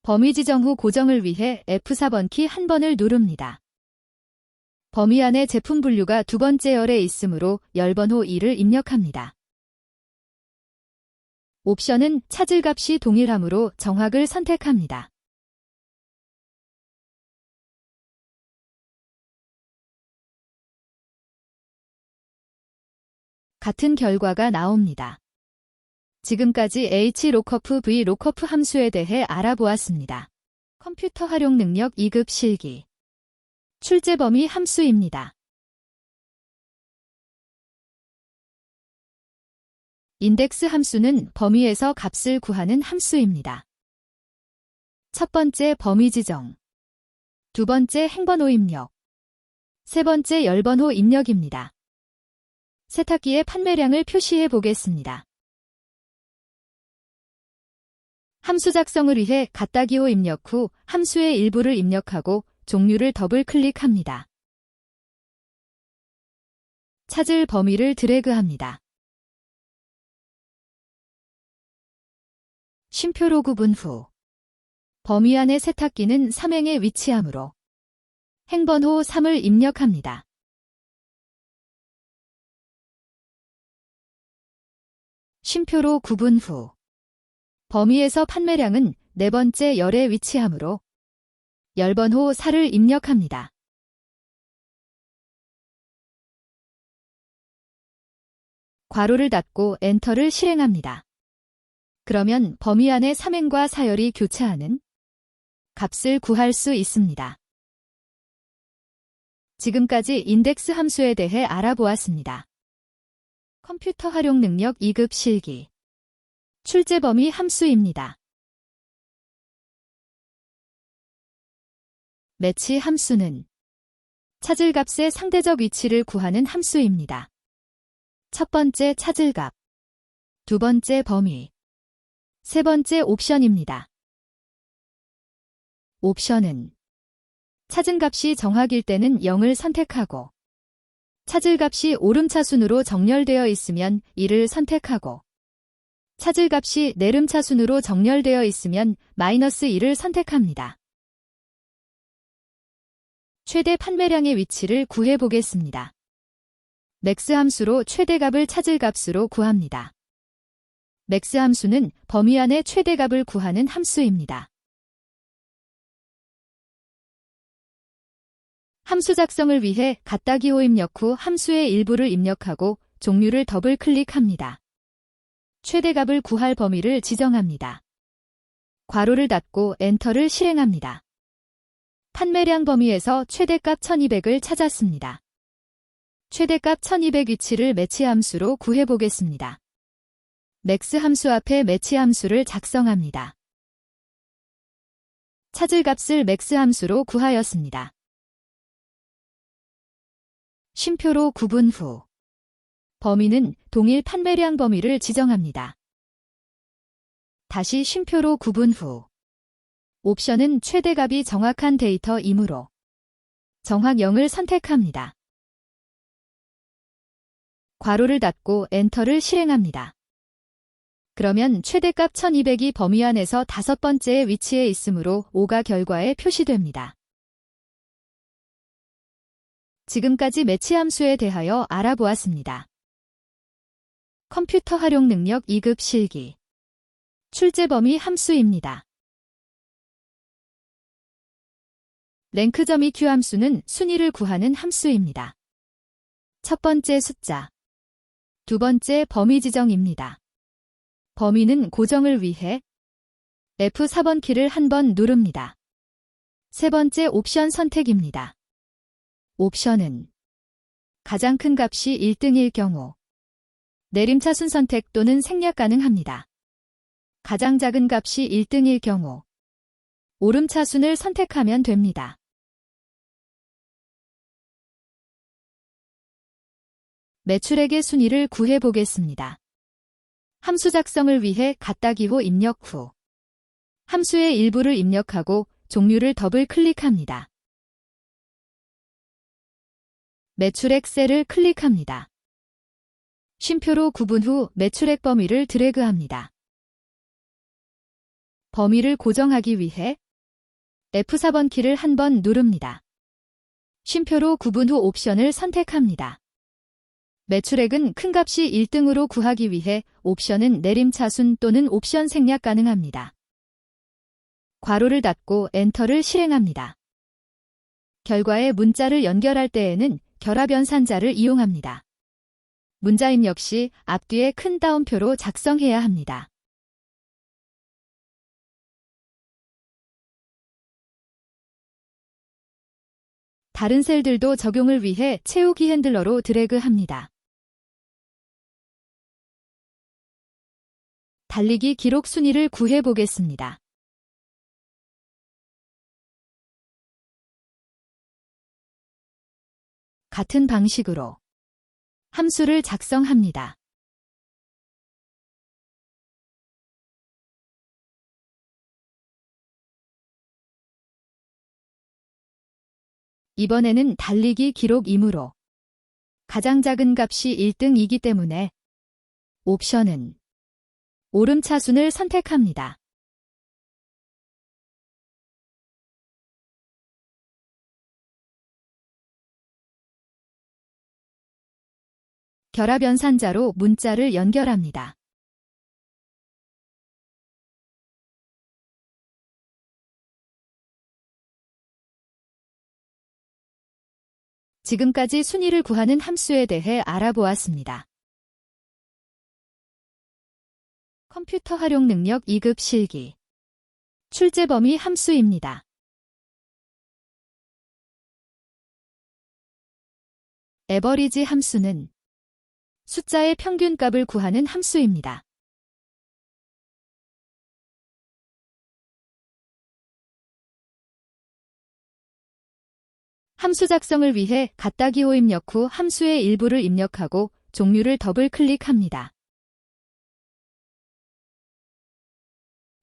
Speaker 1: 범위 지정 후 고정을 위해 F4번 키 한 번을 누릅니다. 범위 안에 제품 분류가 두 번째 열에 있으므로 열번호 2를 입력합니다. 옵션은 찾을 값이 동일하므로 정확을 선택합니다. 같은 결과가 나옵니다. 지금까지 hlookup, vlookup 함수에 대해 알아보았습니다. 컴퓨터 활용 능력 2급 실기 출제 범위 함수입니다. 인덱스 함수는 범위에서 값을 구하는 함수입니다. 첫 번째 범위 지정, 두 번째 행번호 입력, 세 번째 열번호 입력입니다. 세탁기의 판매량을 표시해 보겠습니다. 함수 작성을 위해 갖다기호 입력 후 함수의 일부를 입력하고 종류를 더블 클릭합니다. 찾을 범위를 드래그합니다. 쉼표로 구분 후 범위 안의 세탁기는 3행에 위치하므로 행번호 3을 입력합니다. 쉼표로 구분 후 범위에서 판매량은 네 번째 열에 위치하므로 열번호 4를 입력합니다. 괄호를 닫고 엔터를 실행합니다. 그러면 범위 안에 3행과 4열이 교차하는 값을 구할 수 있습니다. 지금까지 인덱스 함수에 대해 알아보았습니다. 컴퓨터 활용 능력 2급 실기 출제 범위 함수입니다. 매치 함수는 찾을 값의 상대적 위치를 구하는 함수입니다. 첫 번째 찾을 값, 두 번째 범위, 세 번째 옵션입니다. 옵션은 찾은 값이 정확일 때는 0을 선택하고 찾을 값이 오름차순으로 정렬되어 있으면 1을 선택하고 찾을 값이 내림차순으로 정렬되어 있으면 -1을 선택합니다. 최대 판매량의 위치를 구해 보겠습니다. 맥스 함수로 최대값을 찾을 값으로 구합니다. 맥스 함수는 범위 안의 최대값을 구하는 함수입니다. 함수 작성을 위해 갖다기호 입력 후 함수의 일부를 입력하고 종류를 더블 클릭합니다. 최대값을 구할 범위를 지정합니다. 괄호를 닫고 엔터를 실행합니다. 판매량 범위에서 최대값 1200을 찾았습니다. 최대값 1200 위치를 매치 함수로 구해보겠습니다. 맥스 함수 앞에 매치 함수를 작성합니다. 찾을 값을 맥스 함수로 구하였습니다. 쉼표로 구분 후 범위는 동일 판매량 범위를 지정합니다. 다시 쉼표로 구분 후 옵션은 최대값이 정확한 데이터이므로 정확 0을 선택합니다. 괄호를 닫고 엔터를 실행합니다. 그러면 최대값 1200이 범위 안에서 5번째의 위치에 있으므로 5가 결과에 표시됩니다. 지금까지 매치 함수에 대하여 알아보았습니다. 컴퓨터 활용 능력 2급 실기 출제 범위 함수입니다. 랭크점 EQ 함수는 순위를 구하는 함수입니다. 첫 번째 숫자, 두 번째 범위 지정입니다. 범위는 고정을 위해 F4번 키를 한 번 누릅니다. 세 번째 옵션 선택입니다. 옵션은 가장 큰 값이 1등일 경우 내림차순 선택 또는 생략 가능합니다. 가장 작은 값이 1등일 경우 오름차순을 선택하면 됩니다. 매출액의 순위를 구해보겠습니다. 함수 작성을 위해 갖다 기호 입력 후 함수의 일부를 입력하고 종류를 더블 클릭합니다. 매출액 셀을 클릭합니다. 쉼표로 구분 후 매출액 범위를 드래그합니다. 범위를 고정하기 위해 F4번 키를 한 번 누릅니다. 쉼표로 구분 후 옵션을 선택합니다. 매출액은 큰 값이 1등으로 구하기 위해 옵션은 내림차순 또는 옵션 생략 가능합니다. 괄호를 닫고 엔터를 실행합니다. 결과에 문자를 연결할 때에는 결합 연산자를 이용합니다. 문자 입력 시 앞뒤에 큰 따옴표로 작성해야 합니다. 다른 셀들도 적용을 위해 채우기 핸들러로 드래그합니다. 달리기 기록 순위를 구해보겠습니다. 같은 방식으로 함수를 작성합니다. 이번에는 달리기 기록이므로 가장 작은 값이 1등이기 때문에 옵션은 오름차순을 선택합니다. 결합 연산자로 문자를 연결합니다. 지금까지 순위를 구하는 함수에 대해 알아보았습니다. 컴퓨터 활용 능력 2급 실기 출제 범위 함수입니다. 에버리지 함수는 숫자의 평균값을 구하는 함수입니다. 함수 작성을 위해 갖다 기호 입력 후 함수의 일부를 입력하고 종류를 더블 클릭합니다.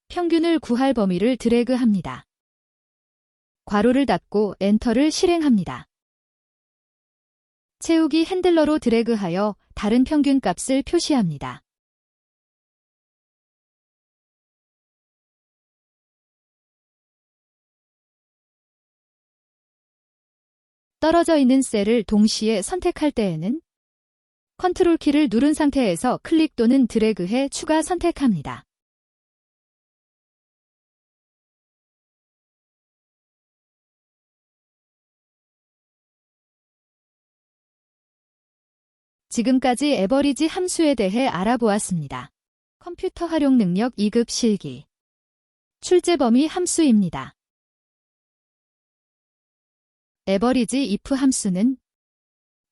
Speaker 1: 평균을 구할 범위를 드래그합니다. 괄호를 닫고 엔터를 실행합니다. 채우기 핸들러로 드래그하여 다른 평균 값을 표시합니다. 떨어져 있는 셀을 동시에 선택할 때에는 컨트롤 키를 누른 상태에서 클릭 또는 드래그해 추가 선택합니다. 지금까지 에버리지 함수에 대해 알아보았습니다. 컴퓨터 활용 능력 2급 실기 출제 범위 함수입니다. 에버리지 if 함수는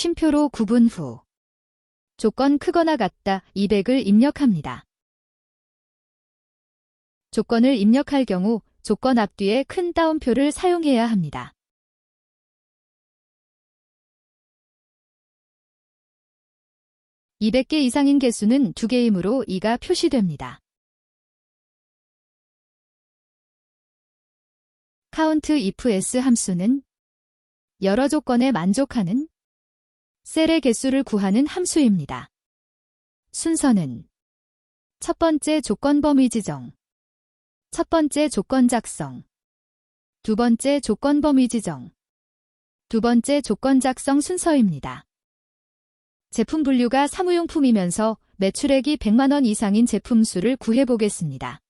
Speaker 1: 쉼표로 구분 후 조건 크거나 같다 200을 입력합니다. 조건을 입력할 경우 조건 앞뒤에 큰 따옴표를 사용해야 합니다. (200개) 이상인 개수는 2개이므로 2가 표시됩니다. countIfS 함수는 여러 조건에 만족하는 셀의 개수를 구하는 함수입니다. 순서는 첫 번째 조건 범위 지정, 첫 번째 조건 작성, 두 번째 조건 범위 지정, 두 번째 조건 작성 순서입니다. 제품 분류가 사무용품이면서 매출액이 100만 원 이상인 제품 수를 구해보겠습니다.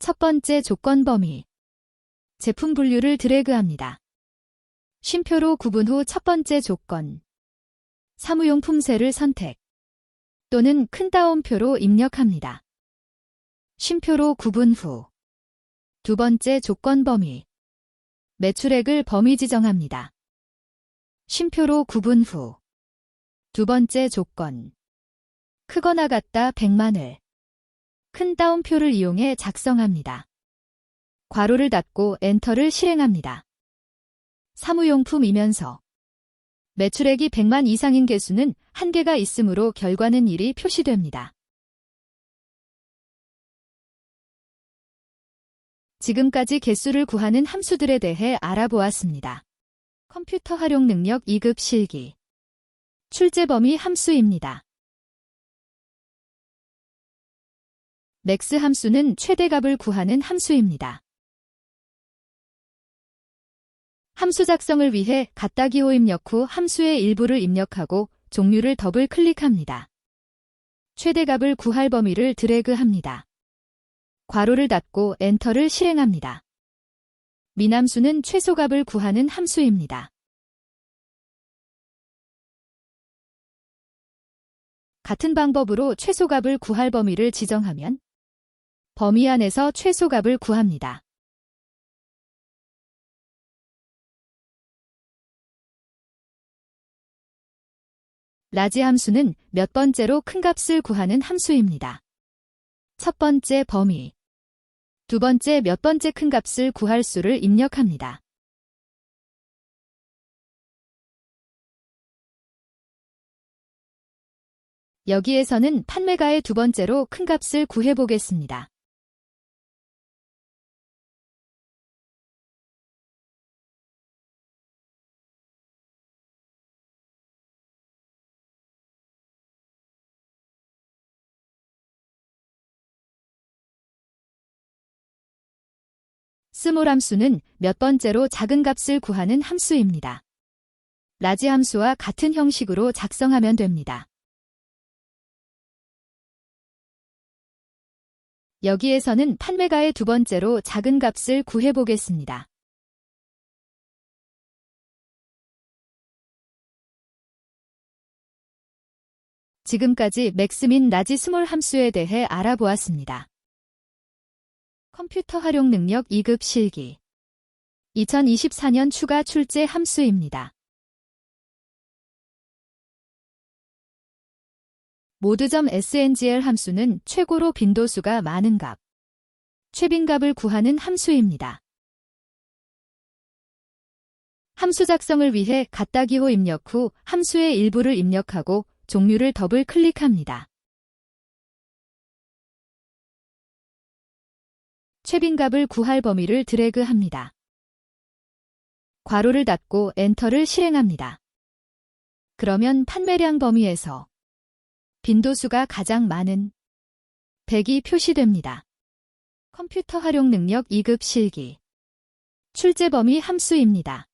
Speaker 1: 첫 번째 조건 범위, 제품 분류를 드래그합니다. 쉼표로 구분 후 첫 번째 조건, 사무용품 셀을 선택 또는 큰 따옴표로 입력합니다. 쉼표로 구분 후 두 번째 조건 범위, 매출액을 범위 지정합니다. 쉼표로 구분 후 두 번째 조건, 크거나 같다 100만을 큰 따옴표를 이용해 작성합니다. 괄호를 닫고 엔터를 실행합니다. 사무용품이면서 매출액이 100만 이상인 개수는 1개가 있으므로 결과는 1이 표시됩니다. 지금까지 개수를 구하는 함수들에 대해 알아보았습니다. 컴퓨터 활용 능력 2급 실기 출제 범위 함수입니다. 맥스 함수는 최대값을 구하는 함수입니다. 함수 작성을 위해 갖다 기호 입력 후 함수의 일부를 입력하고 종류를 더블 클릭합니다. 최대값을 구할 범위를 드래그합니다. 괄호를 닫고 엔터를 실행합니다. 민함수는 최소값을 구하는 함수입니다. 같은 방법으로 최소값을 구할 범위를 지정하면 범위 안에서 최소값을 구합니다. 라지 함수는 몇 번째로 큰 값을 구하는 함수입니다. 첫 번째 범위, 두 번째 몇 번째 큰 값을 구할 수를 입력합니다. 여기에서는 판매가의 두 번째로 큰 값을 구해보겠습니다. 스몰 함수는 몇 번째로 작은 값을 구하는 함수입니다. 라지 함수와 같은 형식으로 작성하면 됩니다. 여기에서는 판매가의 두 번째로 작은 값을 구해보겠습니다. 지금까지 맥스 민 라지 스몰 함수에 대해 알아보았습니다. 컴퓨터 활용 능력 2급 실기 2024년 추가 출제 함수입니다. 모드.sngl 함수는 최고로 빈도수가 많은 값, 최빈값을 구하는 함수입니다. 함수 작성을 위해 갖다 기호 입력 후 함수의 일부를 입력하고 종류를 더블 클릭합니다. 최빈값을 구할 범위를 드래그합니다. 괄호를 닫고 엔터를 실행합니다. 그러면 판매량 범위에서 빈도수가 가장 많은 100이 표시됩니다. 컴퓨터 활용 능력 2급 실기 출제 범위 함수입니다.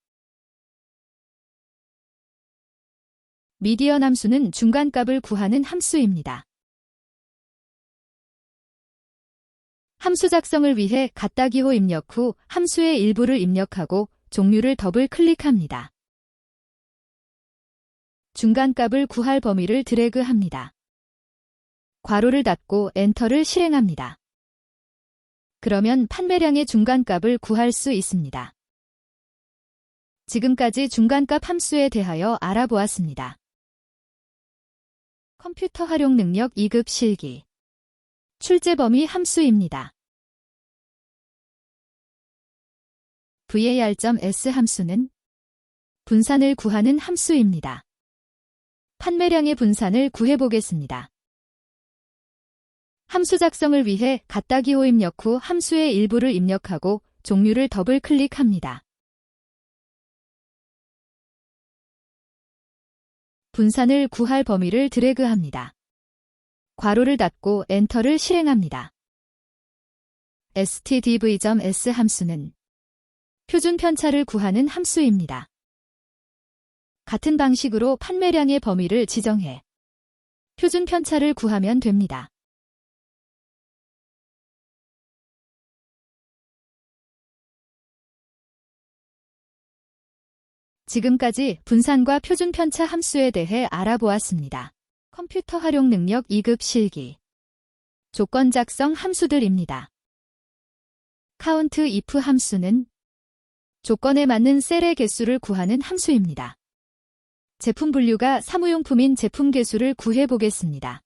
Speaker 1: 미디언 함수는 중간값을 구하는 함수입니다. 함수 작성을 위해 갖다 기호 입력 후 함수의 일부를 입력하고 종류를 더블 클릭합니다. 중간값을 구할 범위를 드래그합니다. 괄호를 닫고 엔터를 실행합니다. 그러면 판매량의 중간값을 구할 수 있습니다. 지금까지 중간값 함수에 대하여 알아보았습니다. 컴퓨터 활용 능력 2급 실기. 출제 범위 함수입니다. var.s 함수는 분산을 구하는 함수입니다. 판매량의 분산을 구해보겠습니다. 함수 작성을 위해 갖다 기호 입력 후 함수의 일부를 입력하고 종류를 더블 클릭합니다. 분산을 구할 범위를 드래그합니다. 괄호를 닫고 엔터를 실행합니다. stdv.s 함수는 표준 편차를 구하는 함수입니다. 같은 방식으로 판매량의 범위를 지정해 표준 편차를 구하면 됩니다. 지금까지 분산과 표준 편차 함수에 대해 알아보았습니다. 컴퓨터 활용 능력 2급 실기. 조건 작성 함수들입니다. count if 함수는 조건에 맞는 셀의 개수를 구하는 함수입니다. 제품 분류가 사무용품인 제품 개수를 구해보겠습니다.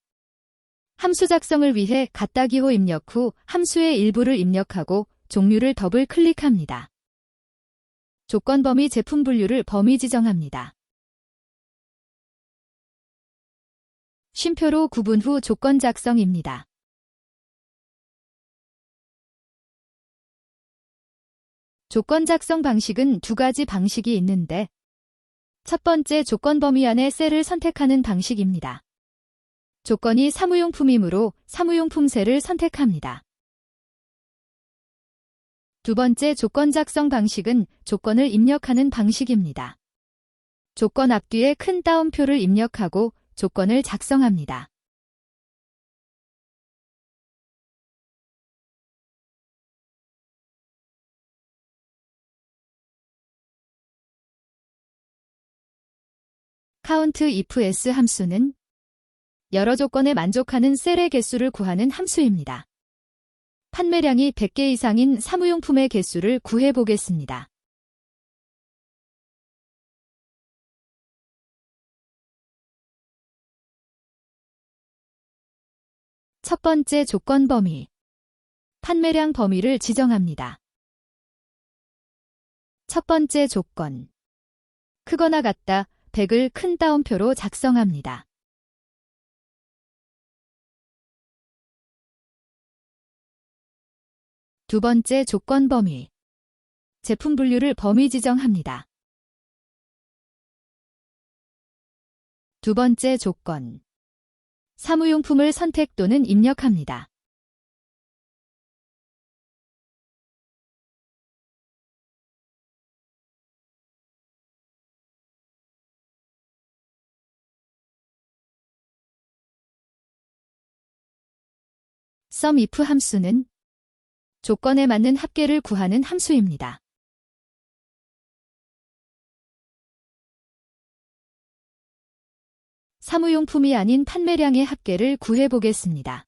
Speaker 1: 함수 작성을 위해 갖다 기호 입력 후 함수의 일부를 입력하고 종류를 더블 클릭합니다. 조건 범위 제품 분류를 범위 지정합니다. 쉼표로 구분 후 조건 작성입니다. 조건 작성 방식은 두 가지 방식이 있는데 첫 번째 조건 범위 안에 셀을 선택하는 방식입니다. 조건이 사무용품이므로 사무용품 셀을 선택합니다. 두 번째 조건 작성 방식은 조건을 입력하는 방식입니다. 조건 앞뒤에 큰 따옴표를 입력하고 조건을 작성합니다. count if s 함수는 여러 조건에 만족하는 셀의 개수를 구하는 함수입니다. 판매량이 100개 이상인 사무용품의 개수를 구해보겠습니다. 첫 번째 조건 범위. 판매량 범위를 지정합니다. 첫 번째 조건. 크거나 같다 100을 큰 따옴표로 작성합니다. 두 번째 조건 범위. 제품 분류를 범위 지정합니다. 두 번째 조건. 사무용품을 선택 또는 입력합니다. sum if 함수는 조건에 맞는 합계를 구하는 함수입니다. 사무용품이 아닌 판매량의 합계를 구해보겠습니다.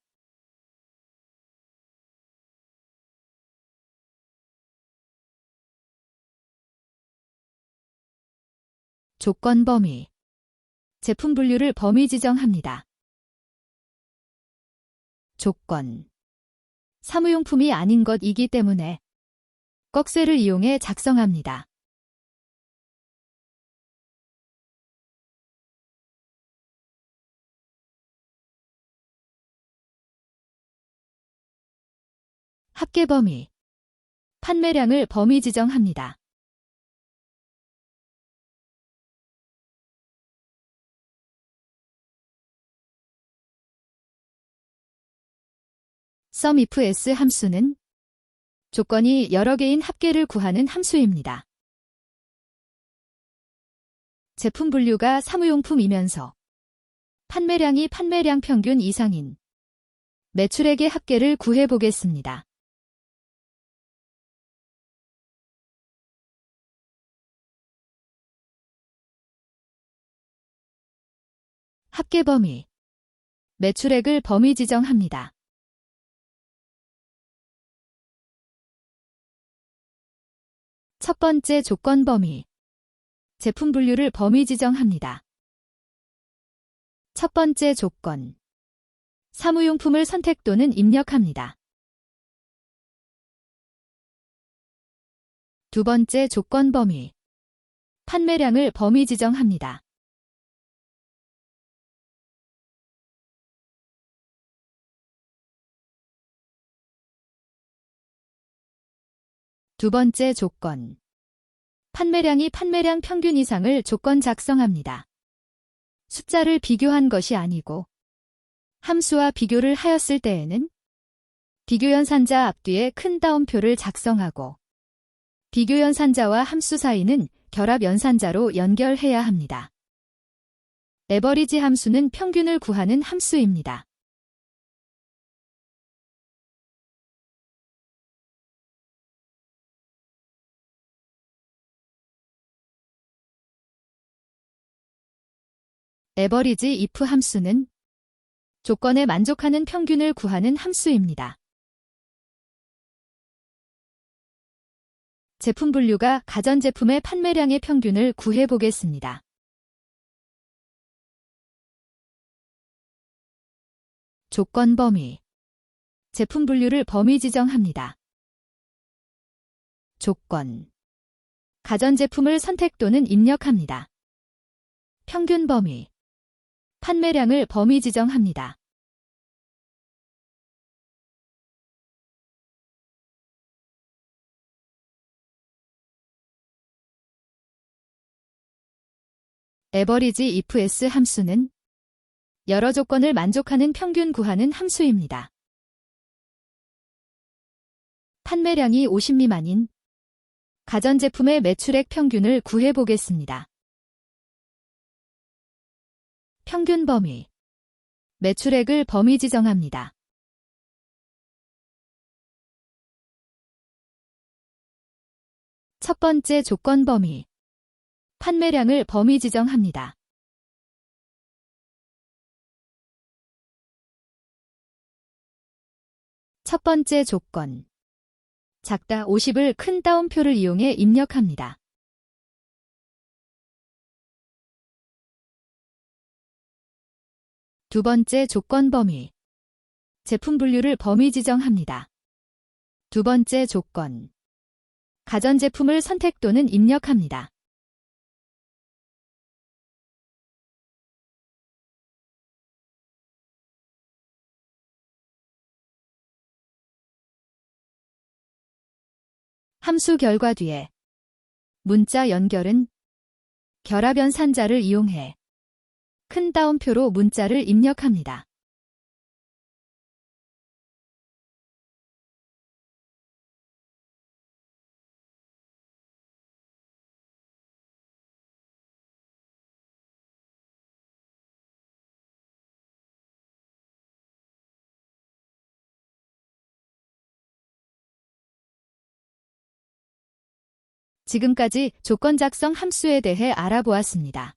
Speaker 1: 조건 범위. 제품 분류를 범위 지정합니다. 조건. 사무용품이 아닌 것이기 때문에 꺽쇠를 이용해 작성합니다. 합계 범위. 판매량을 범위 지정합니다. sum if s 함수는 조건이 여러 개인 합계를 구하는 함수입니다. 제품 분류가 사무용품이면서 판매량이 판매량 평균 이상인 매출액의 합계를 구해보겠습니다. 합계 범위. 매출액을 범위 지정합니다. 첫 번째 조건 범위. 제품 분류를 범위 지정합니다. 첫 번째 조건. 사무용품을 선택 또는 입력합니다. 두 번째 조건 범위. 판매량을 범위 지정합니다. 두 번째 조건. 판매량이 판매량 평균 이상을 조건 작성합니다. 숫자를 비교한 것이 아니고 함수와 비교를 하였을 때에는 비교 연산자 앞뒤에 큰 따옴표를 작성하고 비교 연산자와 함수 사이는 결합 연산자로 연결해야 합니다. 에버리지 함수는 평균을 구하는 함수입니다. 에버리지 if 함수는 조건에 만족하는 평균을 구하는 함수입니다. 제품 분류가 가전제품의 판매량의 평균을 구해 보겠습니다. 조건 범위. 제품 분류를 범위 지정합니다. 조건. 가전제품을 선택 또는 입력합니다. 평균 범위. 판매량을 범위 지정합니다. 에버리지 if s 함수는 여러 조건을 만족하는 평균 구하는 함수입니다. 판매량이 50 미만인 가전제품의 매출액 평균을 구해 보겠습니다. 평균 범위. 매출액을 범위 지정합니다. 첫 번째 조건 범위. 판매량을 범위 지정합니다. 첫 번째 조건. 작다 50을 큰 따옴표를 이용해 입력합니다. 두 번째 조건 범위. 제품 분류를 범위 지정합니다. 두 번째 조건. 가전제품을 선택 또는 입력합니다. 함수 결과 뒤에 문자 연결은 결합 연산자를 이용해 큰 따옴표로 문자를 입력합니다. 지금까지 조건 작성 함수에 대해 알아보았습니다.